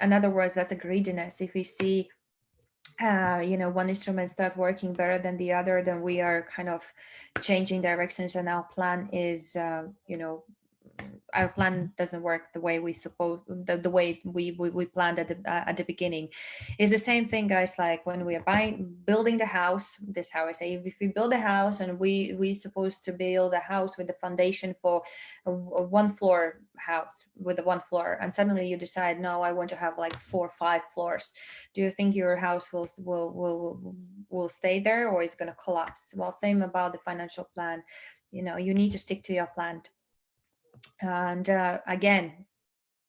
other words, that's a greediness. If we see one instrument start working better than the other, then we are kind of changing directions, and our plan is our plan doesn't work the way we suppose, the way we planned at the beginning. It's the same thing, guys, like when we are building the house. This is how I say, if we build a house, and we supposed to build a house with the foundation for a one floor house with the one floor, and suddenly you decide, no, I want to have like 4 or 5 floors. Do you think your house will stay there, or it's going to collapse? Well, same about the financial plan. You need to stick to your plan. And again,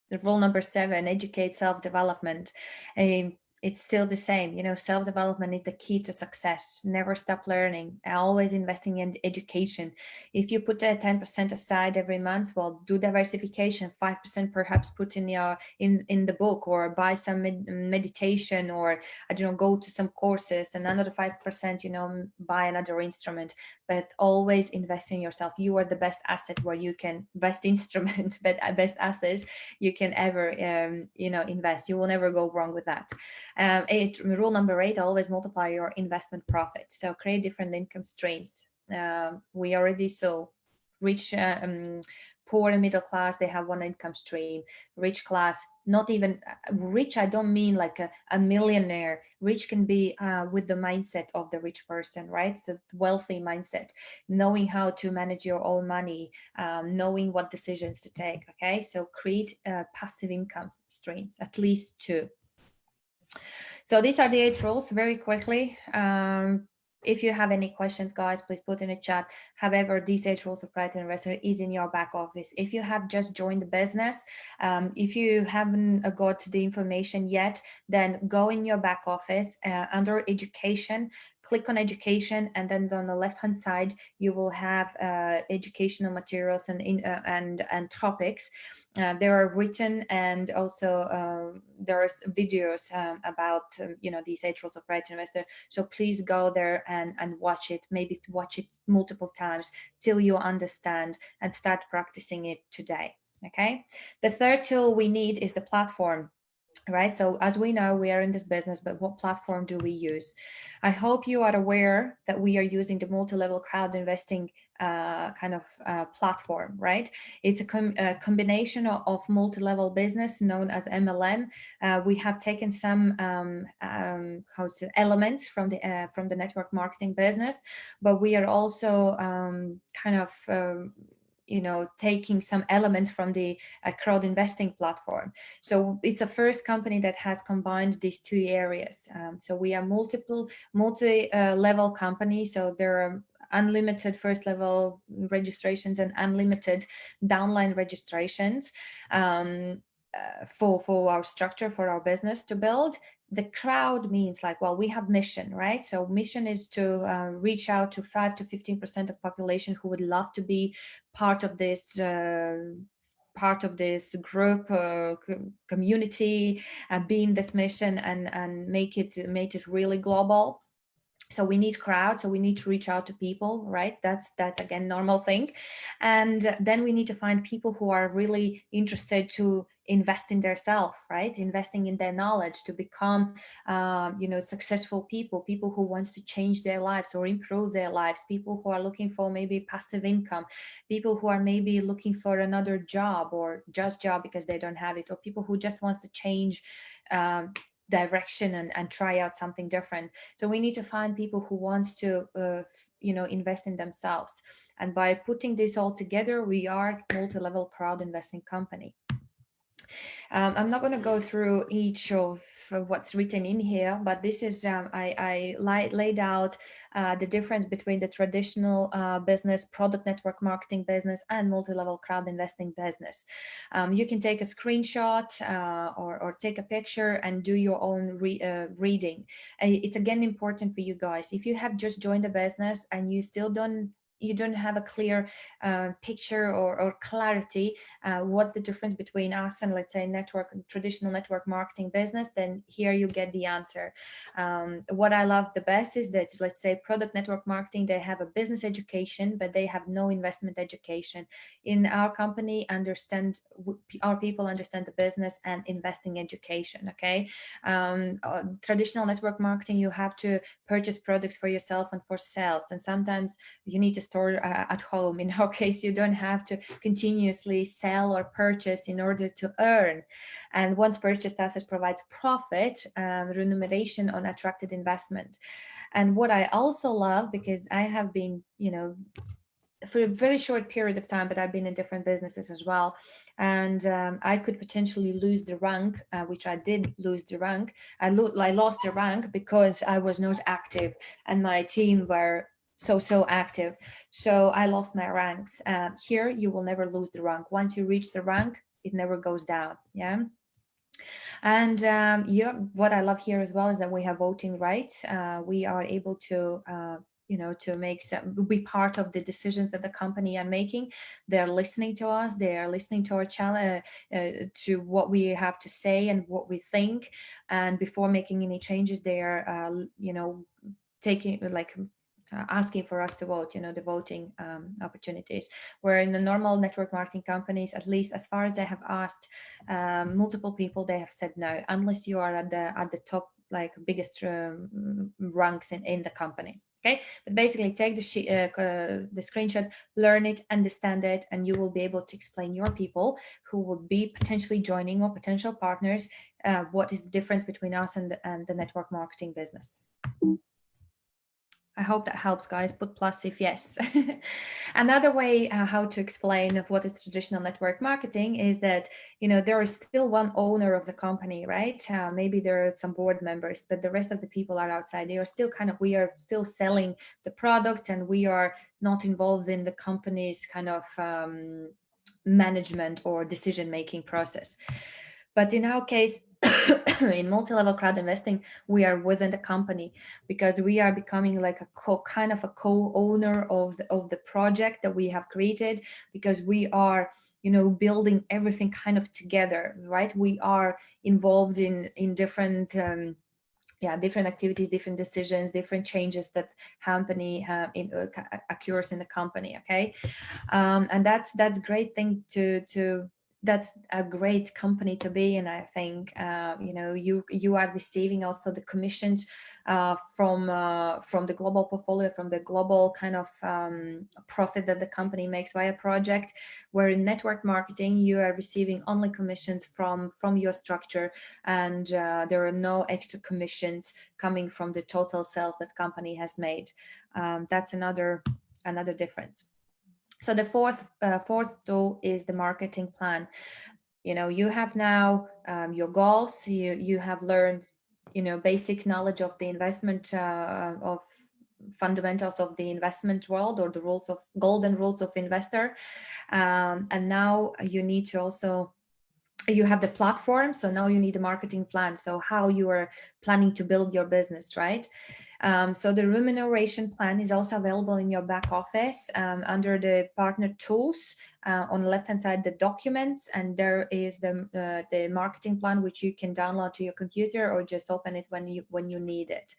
the rule number 7, educate self-development. It's still the same. Self-development is the key to success. Never stop learning, always investing in education. If you put 10% aside every month, well, do diversification. 5% perhaps put in the book, or buy some meditation, or I don't know, go to some courses, and another 5% buy another instrument. But always invest in yourself. You are the best asset where you can best instrument, but best asset you can ever invest. You will never go wrong with that. Rule number 8, always multiply your investment profit. So create different income streams. We already saw rich Poor and middle class, they have one income stream. Rich class, not even rich, I don't mean like a millionaire. Rich can be with the mindset of the rich person, right? So wealthy mindset, knowing how to manage your own money, knowing what decisions to take. Okay, so create passive income streams, at least two. So these are the 8 rules very quickly. If you have any questions, guys, please put in the chat. However, these 8 rules of Private Investor is in your back office. If you have just joined the business, if you haven't got the information yet, then go in your back office under education, click on education, and then on the left-hand side, you will have educational materials and topics. There are written, and also there's videos about these 8 rules of Private Investor. So please go there and watch it. Maybe watch it multiple times till you understand and start practicing it today. Okay. The third tool we need is the platform. Right. So as we know, we are in this business, but what platform do we use? I hope you are aware that we are using the multi-level crowd investing kind of platform, right? It's a combination of multi-level business known as MLM. We have taken some elements from the network marketing business, but we are also taking some elements from the crowd investing platform. So it's a first company that has combined these two areas. So we are multi-level company. So there are unlimited first level registrations and unlimited downline registrations for our structure, for our business to build. The crowd means like, well, we have mission, right? So mission is to reach out to 5 to 15% of population who would love to be part of this group community, be in this mission and make it really global. So we need crowd, so we need to reach out to people, right? That's again normal thing. And then we need to find people who are really interested to invest in their self, right? Investing in their knowledge to become successful people who wants to change their lives or improve their lives, people who are looking for maybe passive income, people who are maybe looking for another job or just job because they don't have it, or people who just wants to change direction and try out something different. So we need to find people who wants to invest in themselves. And by putting this all together, we are a multi-level crowd investing company. I'm not going to go through each of what's written in here, but this is I laid out the difference between the traditional business, product network marketing business, and multi-level crowd investing business. You can take a screenshot or take a picture and do your own reading. It's again important for you guys. If you have just joined the business and you still don't have a clear picture or clarity what's the difference between us and, let's say, traditional network marketing business, then here you get the answer. What I love the best is that, let's say, product network marketing, they have a business education, but they have no investment education. In our company, our people understand the business and investing education. Okay. Traditional network marketing, you have to purchase products for yourself and for sales, and sometimes you need to store at home. In our case, you don't have to continuously sell or purchase in order to earn. And once purchased assets provides profit, remuneration on attracted investment. And what I also love, because I have been, for a very short period of time, but I've been in different businesses as well. And I could potentially lose the rank, which I did lose the rank. I lost the rank because I was not active and my team were so active. So I lost my ranks. Here, you will never lose the rank. Once you reach the rank, it never goes down. Yeah. And what I love here as well is that we have voting rights. We are able to be part of the decisions that the company are making. They're listening to us. They are listening to our channel, to what we have to say and what we think. And before making any changes, they are, taking asking for us to vote, the voting opportunities. Where in the normal network marketing companies, at least as far as I have asked multiple people, they have said no, unless you are at the top, like biggest ranks in the company. Okay, but basically take the screenshot, learn it, understand it, and you will be able to explain your people who would be potentially joining or potential partners what is the difference between us and the network marketing business. I hope that helps, guys. Put plus if yes. Another way how to explain of what is traditional network marketing is that, there is still one owner of the company, right? Maybe there are some board members, but the rest of the people are outside. They are still we are still selling the product, and we are not involved in the company's kind of management or decision-making process. But in our case, in multi-level crowd investing, we are within the company, because we are becoming like a co-owner of the project that we have created, because we are building everything kind of together, right? We are involved in different different activities, different decisions, different changes that occurs in the company. Okay, and that's great thing to that's a great company to be in. I think you are receiving also the commissions from the global portfolio, from the global kind of profit that the company makes via project, where in network marketing you are receiving only commissions from your structure, and there are no extra commissions coming from the total sales that company has made. That's another difference. So the fourth tool is the marketing plan. You have now your goals. You have learned basic knowledge of the investment of fundamentals of the investment world, or the golden rules of investor, and now you need to also, you have the platform, so now you need a marketing plan, so how you are planning to build your business, right? So the remuneration plan is also available in your back office under the partner tools. On the left hand side, the documents, and there is the marketing plan, which you can download to your computer or just open it when you need it.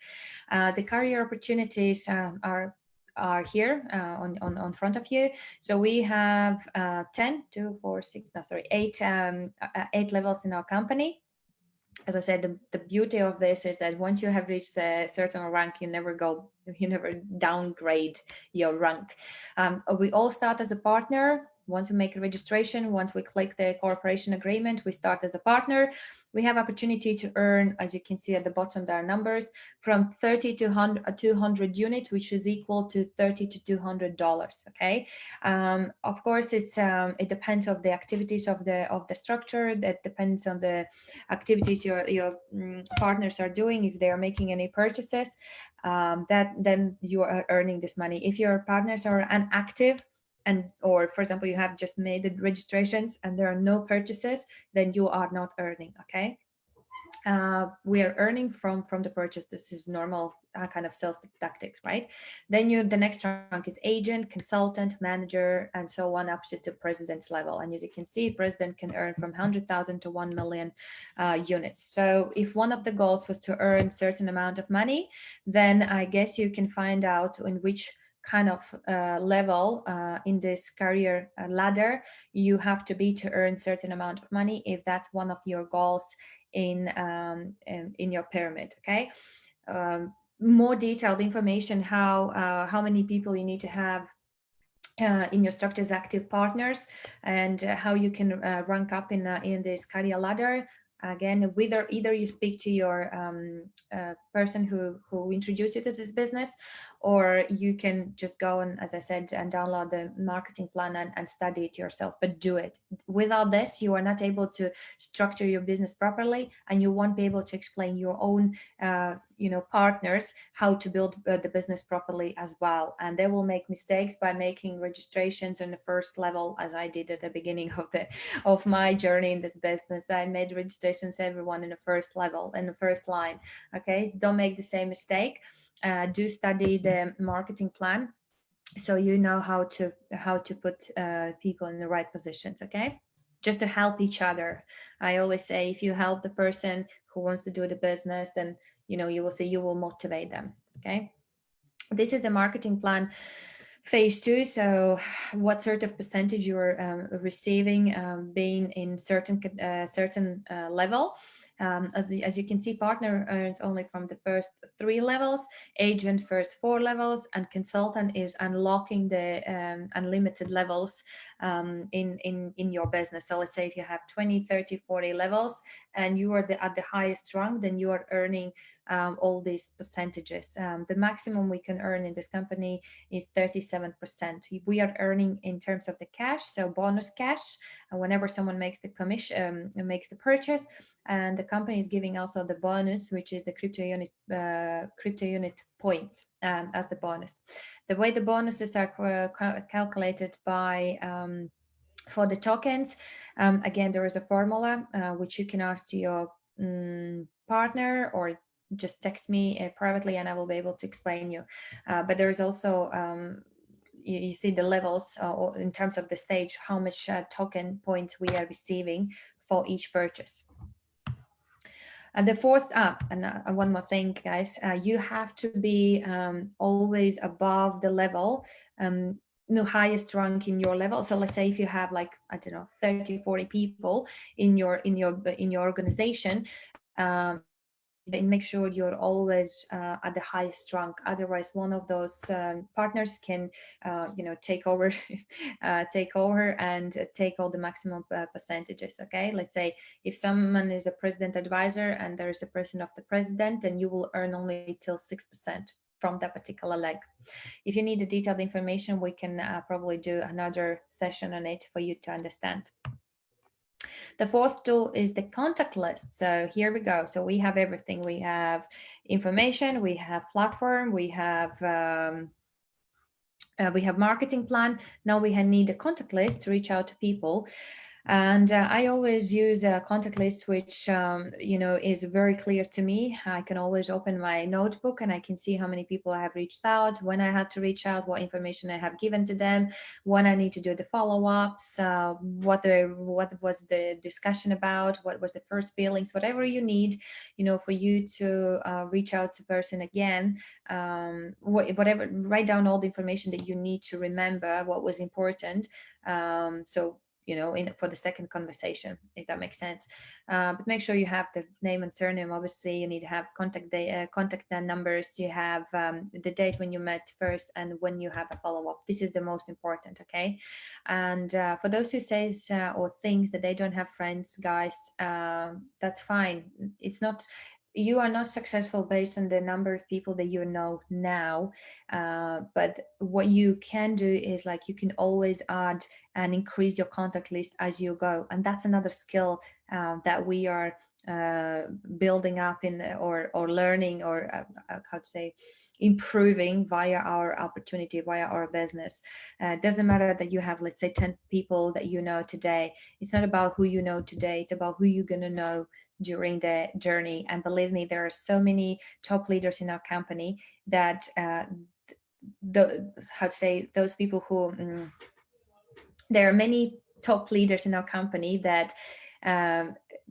The career opportunities are here on front of you. So we have 8 levels in our company. As I said, the beauty of this is that once you have reached a certain rank, you never downgrade your rank. We all start as a partner. Once we make a registration, once we click the cooperation agreement, we start as a partner. We have opportunity to earn, as you can see at the bottom, there are numbers from 30 to 200 units, which is equal to $30 to $200. Okay. Of course, it depends on the activities of the structure. That depends on the activities your partners are doing. If they are making any purchases, then you are earning this money. If your partners are inactive, or for example you have just made the registrations and there are no purchases, then you are not earning. Okay, we are earning from the purchase. This is normal kind of sales tactics, right? Then the next rank is agent, consultant, manager, and so on up to president's level. And as you can see, president can earn from 100,000 to 1 million units. So if one of the goals was to earn certain amount of money, then I guess you can find out in which kind of level in this career ladder you have to be to earn certain amount of money, if that's one of your goals in your pyramid. Okay, more detailed information how many people you need to have in your structure's active partners, and how you can rank up in this career ladder. Again, either you speak to your person who introduced you to this business, or you can just go and, as I said, and download the marketing plan and study it yourself. But do it. Without this, you are not able to structure your business properly, and you won't be able to explain your own partners how to build the business properly as well. And they will make mistakes by making registrations on the first level, as I did at the beginning of my journey in this business. I made registrations everyone in the first level, in the first line. Okay, don't make the same mistake. Do study the marketing plan, so you know how to put people in the right positions. Okay, just to help each other. I always say, if you help the person who wants to do the business, then you will motivate them. Okay, this is the marketing plan Phase two, so what sort of percentage you're receiving being in certain level. As you can see, partner earns only from the first three levels, agent first four levels, and consultant is unlocking the unlimited levels in your business. So let's say if you have 20, 30, 40 levels and you are at the highest rank, then you are earning all these percentages. The maximum we can earn in this company is 37%. We are earning in terms of the cash, so bonus cash, whenever someone makes the commission, makes the purchase, and the company is giving also the bonus, which is the crypto unit points as the bonus. The way the bonuses are calculated by for the tokens, again, there is a formula which you can ask to your partner or just text me privately and I will be able to explain you. But there is also you see the levels in terms of the stage, how much token points we are receiving for each purchase. And the fourth, and one more thing, guys, you have to be always above the level, the highest rank in your level. So let's say if you have like, I don't know, 30, 40 people in your organization, and make sure you're always at the highest rank. Otherwise, one of those partners can, take over, take over and take all the maximum percentages. Okay, let's say if someone is a president advisor and there is a person of the president, then you will earn only till 6% from that particular leg. If you need the detailed information, we can probably do another session on it for you to understand. The fourth tool is the contact list. So here we go. So we have everything. We have information, we have platform, we have marketing plan. Now we need a contact list to reach out to people. And I always use a contact list, which, is very clear to me. I can always open my notebook and I can see how many people I have reached out, when I had to reach out, what information I have given to them, when I need to do the follow-ups, what was the discussion about, what was the first feelings, whatever you need, for you to reach out to person again, whatever, write down all the information that you need to remember what was important. For the second conversation, if that makes sense. But make sure you have the name and surname. Obviously, you need to have contact numbers. You have the date when you met first and when you have a follow-up. This is the most important, okay? And for those who says or thinks that they don't have friends, guys, that's fine. You are not successful based on the number of people that you know now, but what you can do is like you can always add and increase your contact list as you go, and that's another skill that we are building up in or learning or how to say improving via our opportunity, via our business. It doesn't matter that you have, let's say, 10 people that you know today. It's not about who you know today, it's about who you're going to know during the journey. And believe me, there are so many top leaders in our company that those people who there are many top leaders in our company that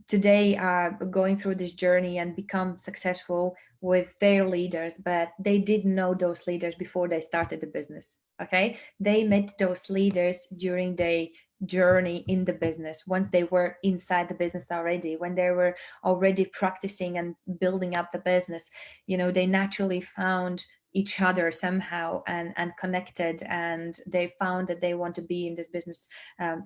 today are going through this journey and become successful with their leaders, but they didn't know those leaders before they started the business. Okay, they met those leaders during their journey in the business, once they were inside the business already, when they were already practicing and building up the business. They naturally found each other somehow and connected, and they found that they want to be in this business,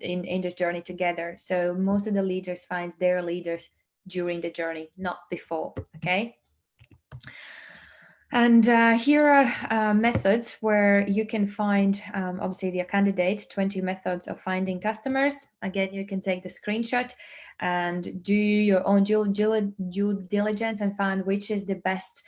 in this journey together. So most of the leaders finds their leaders during the journey, not before. Okay. And here are methods where you can find, obviously, your candidate, 20 methods of finding customers. Again, you can take the screenshot and do your own due diligence and find which is the best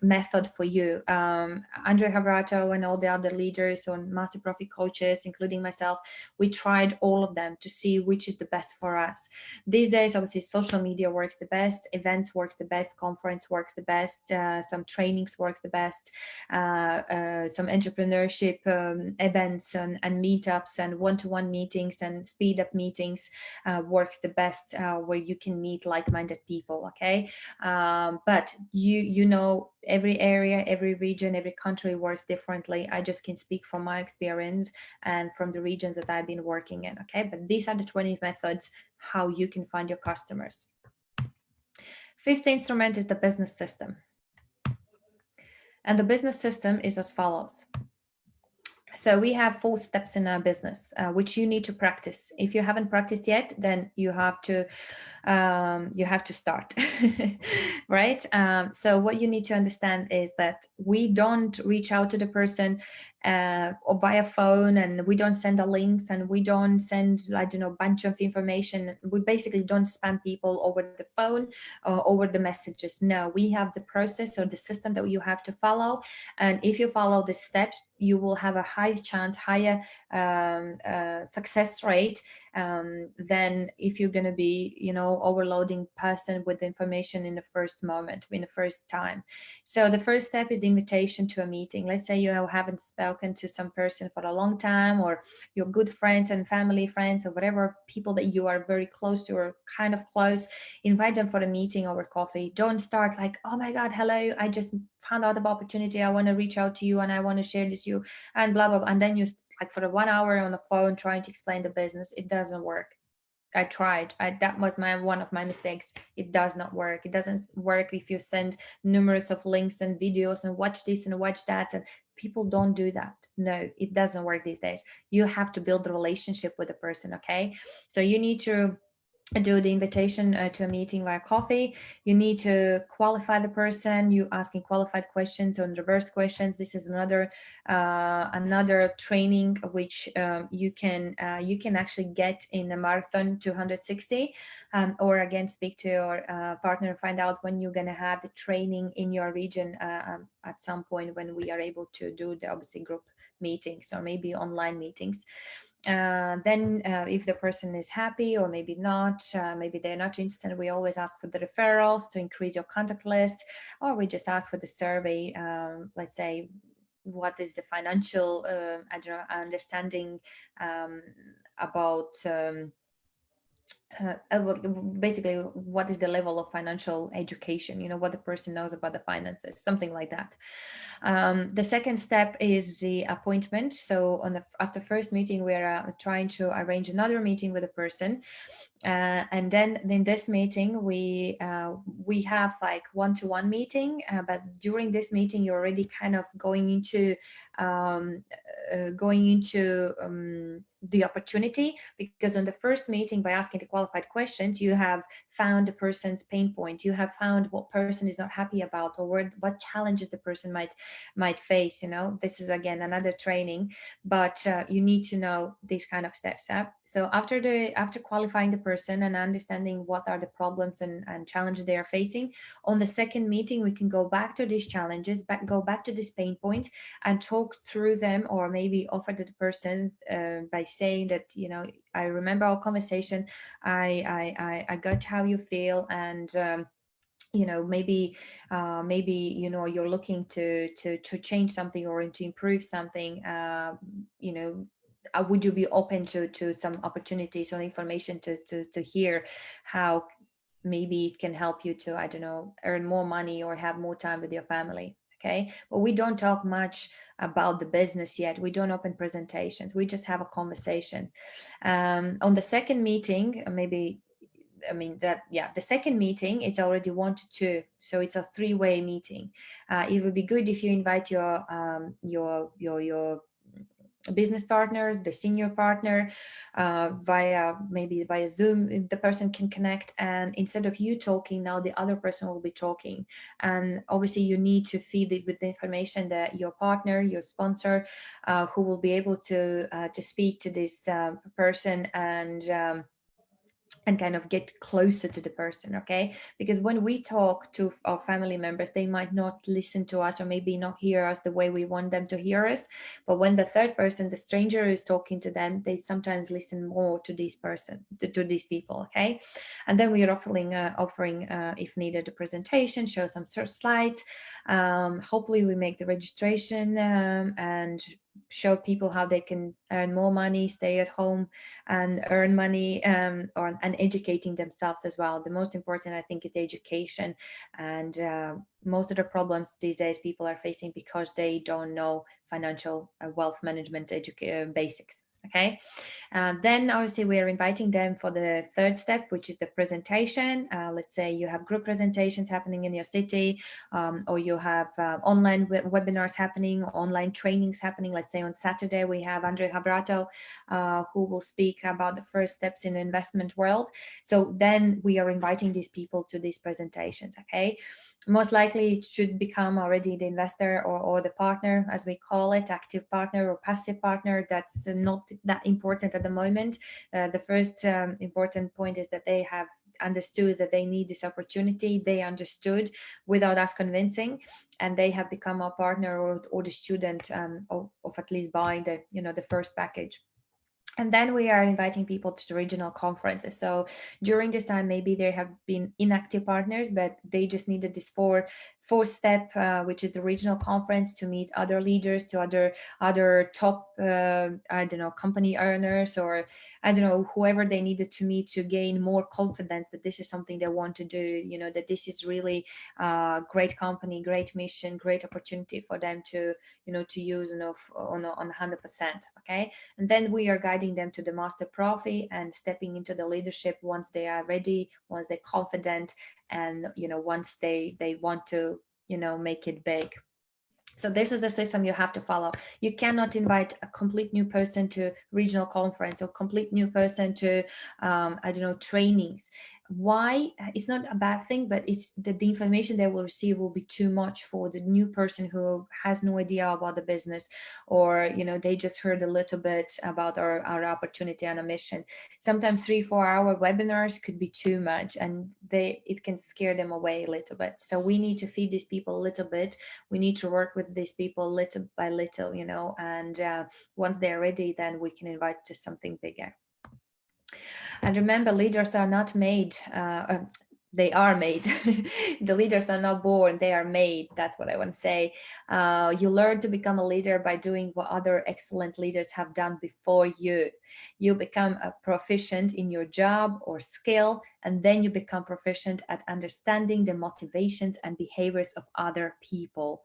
method for you. Andre Havrato and all the other leaders on Master Profit coaches, including myself, we tried all of them to see which is the best for us. These days, obviously, social media works the best, events works the best, conference works the best, some trainings works the best, some entrepreneurship events and meetups and one-to-one meetings and speed up meetings works the best, where you can meet like-minded people. Okay, but you know every area, every region, every country works differently. I just can speak from my experience and from the regions that I've been working in. Okay, but these are the 20 methods how you can find your customers. Fifth instrument is the business system. And the business system is as follows. So we have 4 steps in our business, which you need to practice. If you haven't practiced yet, then you have to start. Right? So what you need to understand is that we don't reach out to the person or via phone, and we don't send the links, and we don't send, I don't know, a bunch of information. We basically don't spam people over the phone or over the messages. No, we have the process or the system that you have to follow, and if you follow the steps, you will have a higher success rate than if you're going to be, overloading person with information in the first moment, in the first time. So the first step is the invitation to a meeting. Let's say you haven't spoken to some person for a long time, or your good friends and family friends, or whatever people that you are very close to or kind of close, invite them for a meeting over coffee. Don't start like, oh my God, hello, I just found out about opportunity, I want to reach out to you and I want to share this you, and blah blah blah, and then you like for 1 hour on the phone trying to explain the business. It doesn't work. I tried. That was one of my mistakes. It does not work. It doesn't work if you send numerous of links and videos and watch this and watch that, and people don't do that. No, it doesn't work these days. You have to build a relationship with the person. Okay, so you need to do the invitation to a meeting via coffee. You need to qualify the person. You asking qualified questions or reverse questions. This is another training which you can actually get in a marathon 260, or again speak to your partner and find out when you're going to have the training in your region at some point when we are able to do the obviously group meetings or maybe online meetings. Then if the person is happy or maybe not, maybe they're not interested, we always ask for the referrals to increase your contact list, or we just ask for the survey. Let's say, what is the financial I don't know, understanding about basically what is the level of financial education, what the person knows about the finances, something like that. The second step is the appointment. So after first meeting, we're trying to arrange another meeting with a person, and then in this meeting we have like one-to-one meeting, but during this meeting you're already kind of going into the opportunity, because on the first meeting, by asking the qualified questions, you have found the person's pain point, you have found what person is not happy about, or what challenges the person might face. This is again another training, but you need to know these kind of steps up. So after qualifying the person and understanding what are the problems and challenges they are facing, on the second meeting we can go back to these challenges, go back to this pain point and talk through them, or maybe offer to the person by saying that, I remember our conversation, I got how you feel, and maybe you're looking to change something or to improve something. Would you be open to some opportunities or information to hear how maybe it can help you to, I don't know, earn more money or have more time with your family. Okay, but we don't talk much about the business yet. We don't open presentations. We just have a conversation. On the second meeting, maybe, the second meeting, it's already 1 to 2, so it's a 3-way meeting. It would be good if you invite your business partner, the senior partner, maybe via Zoom. The person can connect, and instead of you talking, now the other person will be talking. And obviously you need to feed it with the information that your partner, your sponsor, who will be able to speak to this person and kind of get closer to the person. Okay, because when we talk to our family members, they might not listen to us or maybe not hear us the way we want them to hear us. But when the third person, the stranger, is talking to them, they sometimes listen more to this person, to these people. Okay, and then we are offering if needed, a presentation, show some sort of slides. Hopefully we make the registration, and show people how they can earn more money, stay at home and earn money, and educating themselves as well. The most important, I think, is the education. And most of the problems these days people are facing because they don't know financial wealth management basics. Okay. Then obviously we are inviting them for the third step, which is the presentation. Let's say you have group presentations happening in your city, or you have online webinars happening, online trainings happening. Let's say on Saturday we have Andre Havrato, who will speak about the first steps in the investment world. So then we are inviting these people to these presentations. Okay. Most likely it should become already the investor, or the partner, as we call it, active partner or passive partner. That's not that important at the moment. The first important point is that they have understood that they need this opportunity. They understood without us convincing, and they have become a partner, or the student, of at least buying the first package. And then we are inviting people to the regional conferences. So during this time, maybe they have been inactive partners, but they just needed this four step, which is the regional conference, to meet other leaders, to other top, I don't know, company owners, or I don't know, whoever they needed to meet, to gain more confidence that this is something they want to do. That this is really a great company, great mission, great opportunity for them to to use on 100%. Okay. And then we are guiding them to the master profi and stepping into the leadership once they are ready, once they're confident, and once they want to make it big. So this is the system you have to follow. You cannot invite a complete new person to regional conference, or complete new person to I don't know, trainings. Why? It's not a bad thing, but it's that the information they will receive will be too much for the new person who has no idea about the business, or they just heard a little bit about our opportunity and a mission. Sometimes 3-4 hour webinars could be too much, and it can scare them away a little bit. So we need to feed these people a little bit. We need to work with these people little by little, and once they're ready, then we can invite to something bigger. And remember, leaders are not made, they are made. The leaders are not born, they are made. That's what I want to say. You learn to become a leader by doing what other excellent leaders have done before you. You become a proficient in your job or skill, and then you become proficient at understanding the motivations and behaviors of other people.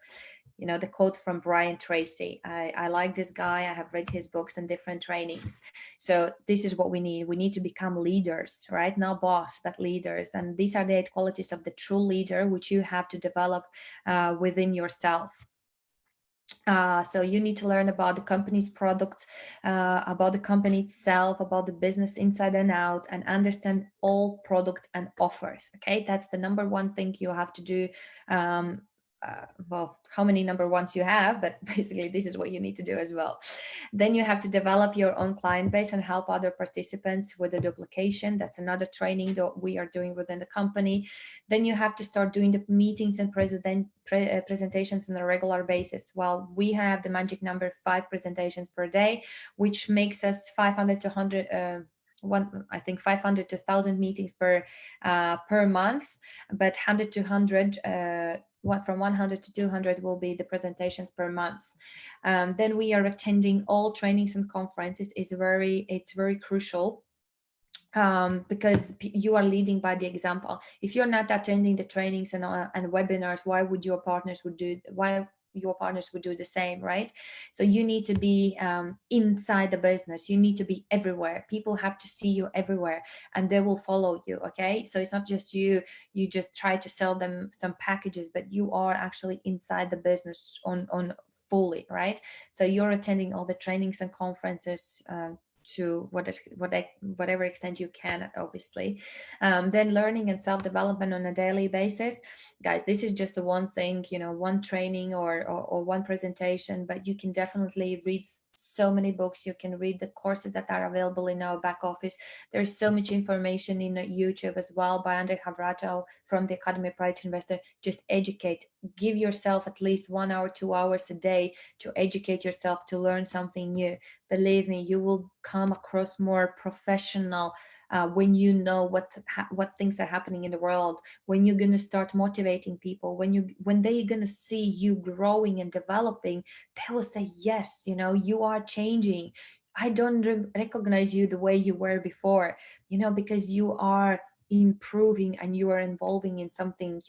The quote from Brian Tracy. I like this guy. I have read his books and different trainings. So this is what we need. We need to become leaders, right? Not boss, but leaders. And these are the 8 qualities of the true leader, which you have to develop within yourself. So you need to learn about the company's products, about the company itself, about the business inside and out, and understand all products and offers. Okay, that's the number one thing you have to do. Well, how many number ones you have, but basically this is what you need to do as well. Then you have to develop your own client base and help other participants with the duplication. That's another training that we are doing within the company. Then you have to start doing the meetings and presentations on a regular basis. Well, we have the magic number 5 presentations per day, which makes us 500 to 100 I think 500 to 1,000 meetings per month, but 100 to 100 from 100 to 200 will be the presentations per month. Then we are attending all trainings and conferences. It's very crucial, because you are leading by the example. If you're not attending the trainings and webinars, why your partners would do the same, right? So you need to be inside the business. You need to be everywhere. People have to see you everywhere, and they will follow you. Okay, so it's not just you just try to sell them some packages, but you are actually inside the business on fully, right? So you're attending all the trainings and conferences, to whatever extent you can, obviously. Then learning and self-development on a daily basis. Guys, this is just the one thing, one training or one presentation, but you can definitely read so many books. You can read the courses that are available in our back office. There's so much information in YouTube as well by Andre Havrato from the Academy Private Investor. Just educate. Give yourself at least 1 hour, 2 hours a day to educate yourself, to learn something new. Believe me, you will come across more professional when you know what things are happening in the world, when you're going to start motivating people, when they're going to see you growing and developing, they will say, yes, you are changing. I don't recognize you the way you were before, because you are improving and you are involving in something,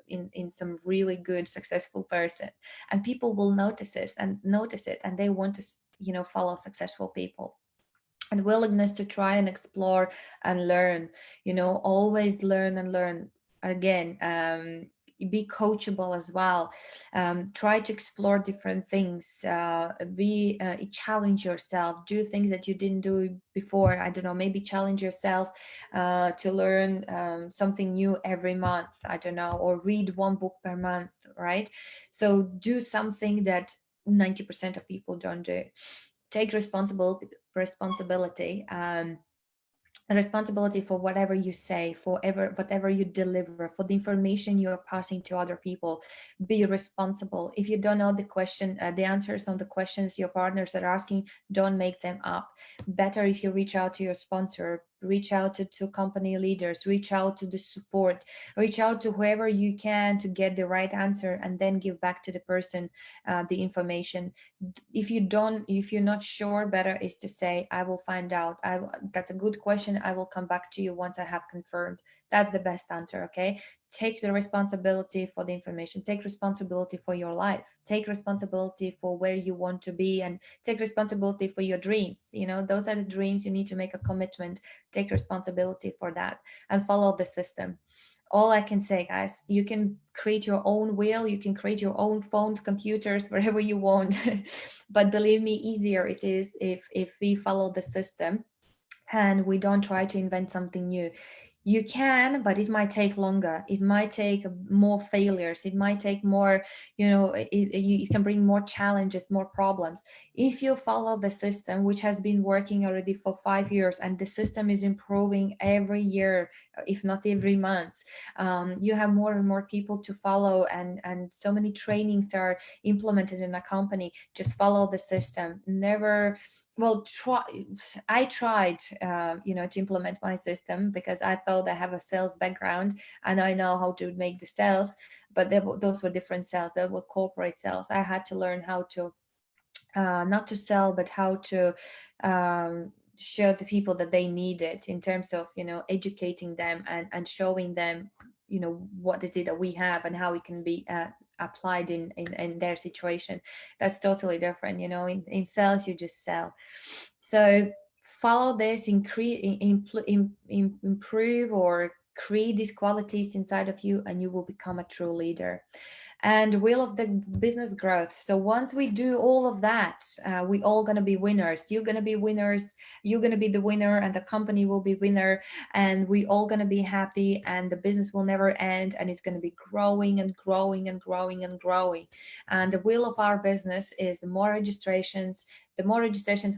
in some really good successful person. And people will notice it, and they want to follow successful people. And willingness to try and explore and learn, always learn and learn. Again, be coachable as well. Try to explore different things, be challenge yourself, do things that you didn't do before. I don't know, maybe challenge yourself to learn something new every month, I don't know, or read one book per month, right? So do something that 90% of people don't do. Take responsibility, responsibility for whatever you say, for whatever you deliver, for the information you are passing to other people. Be responsible. If you don't know the answers on the questions your partners are asking, don't make them up. Better if you reach out to your sponsor, reach out to company leaders, reach out to the support, reach out to whoever you can to get the right answer, and then give back to the person the information. If you're not sure, better is to say, I will find out. That's a good question, I will come back to you once I have confirmed. That's the best answer. Okay, take the responsibility for the information, take responsibility for your life, take responsibility for where you want to be, and take responsibility for your dreams. Those are the dreams. You need to make a commitment, take responsibility for that, and follow the system. All I can say, guys, you can create your own wheel, you can create your own phones, computers, wherever you want. But believe me, easier it is if we follow the system and we don't try to invent something new. You can, but it might take longer, it might take more failures, it might take more, you can bring more challenges, more problems. If you follow the system, which has been working already for 5 years, and the system is improving every year, if not every month, you have more and more people to follow, and so many trainings are implemented in a company. Just follow the system. Never, well, I tried to implement my system, because I thought I have a sales background and I know how to make the sales, but those were different sales. They were corporate sales. I had to learn how to not to sell, but how to show the people that they need it, in terms of educating them and showing them what is it that we have and how it can be applied in their situation. That's totally different. In sales, you just sell. So follow this, improve or create these qualities inside of you, and you will become a true leader. And wheel of the business growth. So once we do all of that, we all going to be winners. You're going to be winners, you're going to be the winner, and the company will be winner, and we all going to be happy, and the business will never end, and it's going to be growing and growing and growing and growing. And the wheel of our business is, the more registrations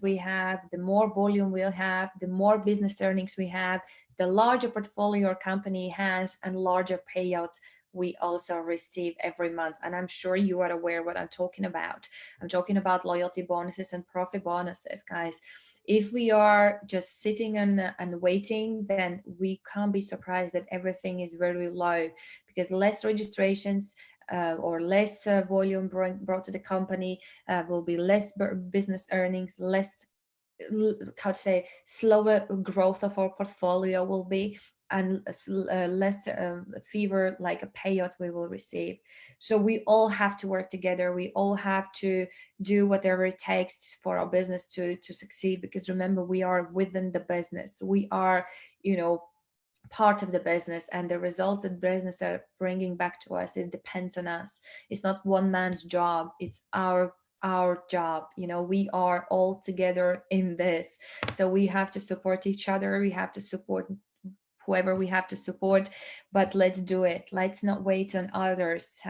we have, the more volume we'll have, the more business earnings we have, the larger portfolio your company has, and larger payouts we also receive every month. And I'm sure you are aware what I'm talking about. I'm talking about loyalty bonuses and profit bonuses, guys. If we are just sitting and waiting, then we can't be surprised that everything is very low, because less registrations or less volume brought to the company will be less business earnings, less, how to say, slower growth of our portfolio will be, and less fever like a payout we will receive. So we all have to work together, we all have to do whatever it takes for our business to succeed, because remember, we are within the business, we are part of the business, and the results that business are bringing back to us, it depends on us. It's not one man's job, it's our job. We are all together in this, so we have to support each other, we have to support whoever we have to support. But let's do it, let's not wait on others.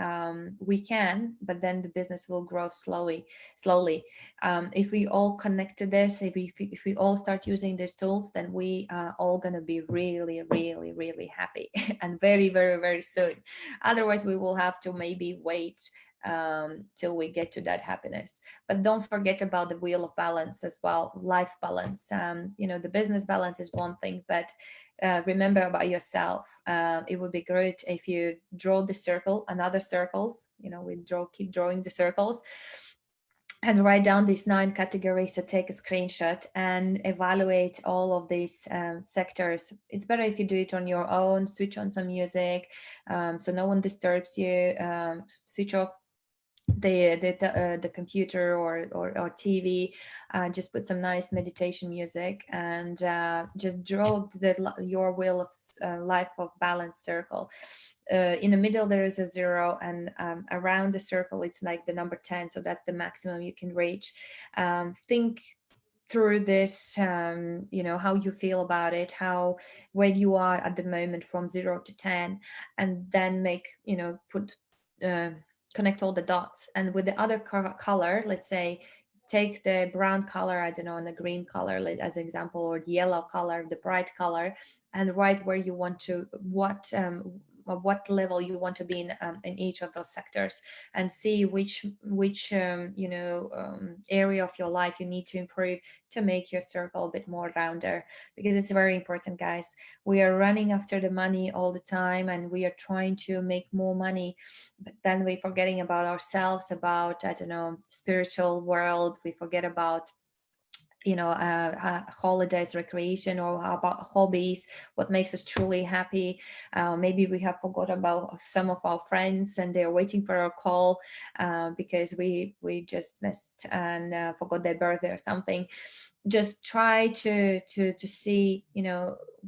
We can, but then the business will grow slowly. If we all connect to this, if we all start using these tools, then we are all going to be really, really, really happy and very, very, very soon. Otherwise, we will have to maybe wait till we get to that happiness. But don't forget about the wheel of balance as well, life balance. The business balance is one thing, but remember about yourself. It would be great if you draw the circle and other circles. We keep drawing the circles and write down these 9 categories. So take a screenshot and evaluate all of these sectors. It's better if you do it on your own. Switch on some music, so no one disturbs you. Switch off the computer or TV. Just put some nice meditation music and just draw your wheel of life of balance circle. In the middle there is a 0, and around the circle it's like the number 10, so that's the maximum you can reach. Think through this, how you feel about it, how where you are at the moment from 0 to 10, and then put uh, connect all the dots. And with the other color, let's say, take the brown color, I don't know, and the green color as example, or the yellow color, the bright color, and write where you want to, what level you want to be in each of those sectors, and see which area of your life you need to improve to make your circle a bit more rounder. Because it's very important, guys. We are running after the money all the time, and we are trying to make more money, but then we're forgetting about ourselves, about, I don't know, spiritual world. We forget about holidays, recreation, or about hobbies, what makes us truly happy. Maybe we have forgot about some of our friends and they're waiting for our call, because we just missed and forgot their birthday or something. Just try to see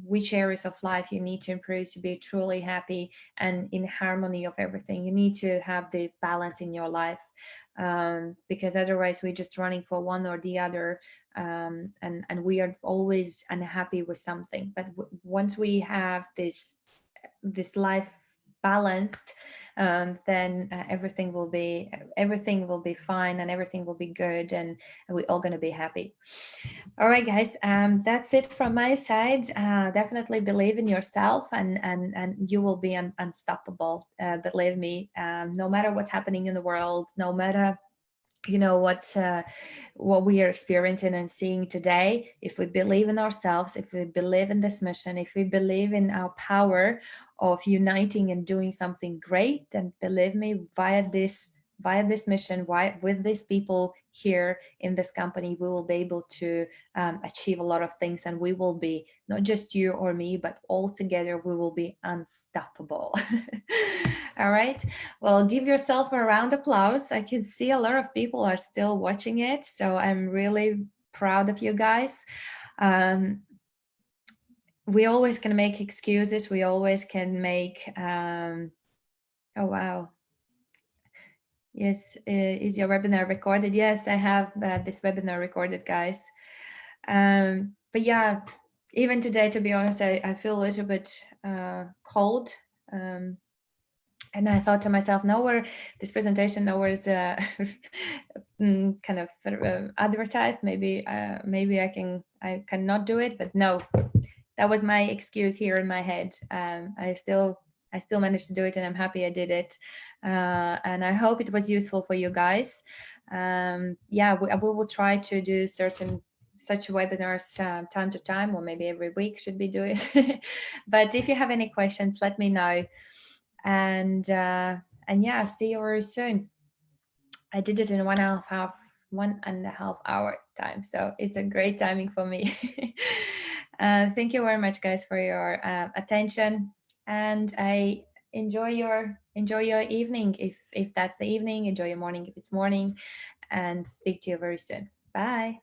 which areas of life you need to improve to be truly happy and in harmony of everything. You need to have the balance in your life, because otherwise we're just running for one or the other, and we are always unhappy with something. But once we have this life balanced, then everything will be fine, and everything will be good, and we're all going to be happy. All right, guys, that's it from my side. Definitely believe in yourself, and you will be unstoppable. Believe me, no matter what's happening in the world, no matter what we are experiencing and seeing today. If we believe in ourselves, if we believe in this mission, if we believe in our power of uniting and doing something great, then believe me, via this mission, with these people here in this company, we will be able to achieve a lot of things, and we will be, not just you or me, but all together we will be unstoppable. All right. Well, give yourself a round of applause. I can see a lot of people are still watching it, so I'm really proud of you guys. We always can make excuses. We always can make. Oh wow! Yes, is your webinar recorded? Yes, I have this webinar recorded, guys. But yeah, even today, to be honest, I feel a little bit cold. And I thought to myself, nowhere, this presentation nowhere is kind of advertised. Maybe I cannot do it, but no, that was my excuse here in my head. I still managed to do it, and I'm happy I did it. And I hope it was useful for you guys. Yeah, we will try to do such webinars time to time, or maybe every week should be doing. But if you have any questions, let me know. And yeah, see you very soon. I did it in 1.5 hour time, so it's a great timing for me. Thank you very much, guys, for your attention, and I enjoy your evening, if that's the evening. Enjoy your morning if it's morning, and speak to you very soon. Bye.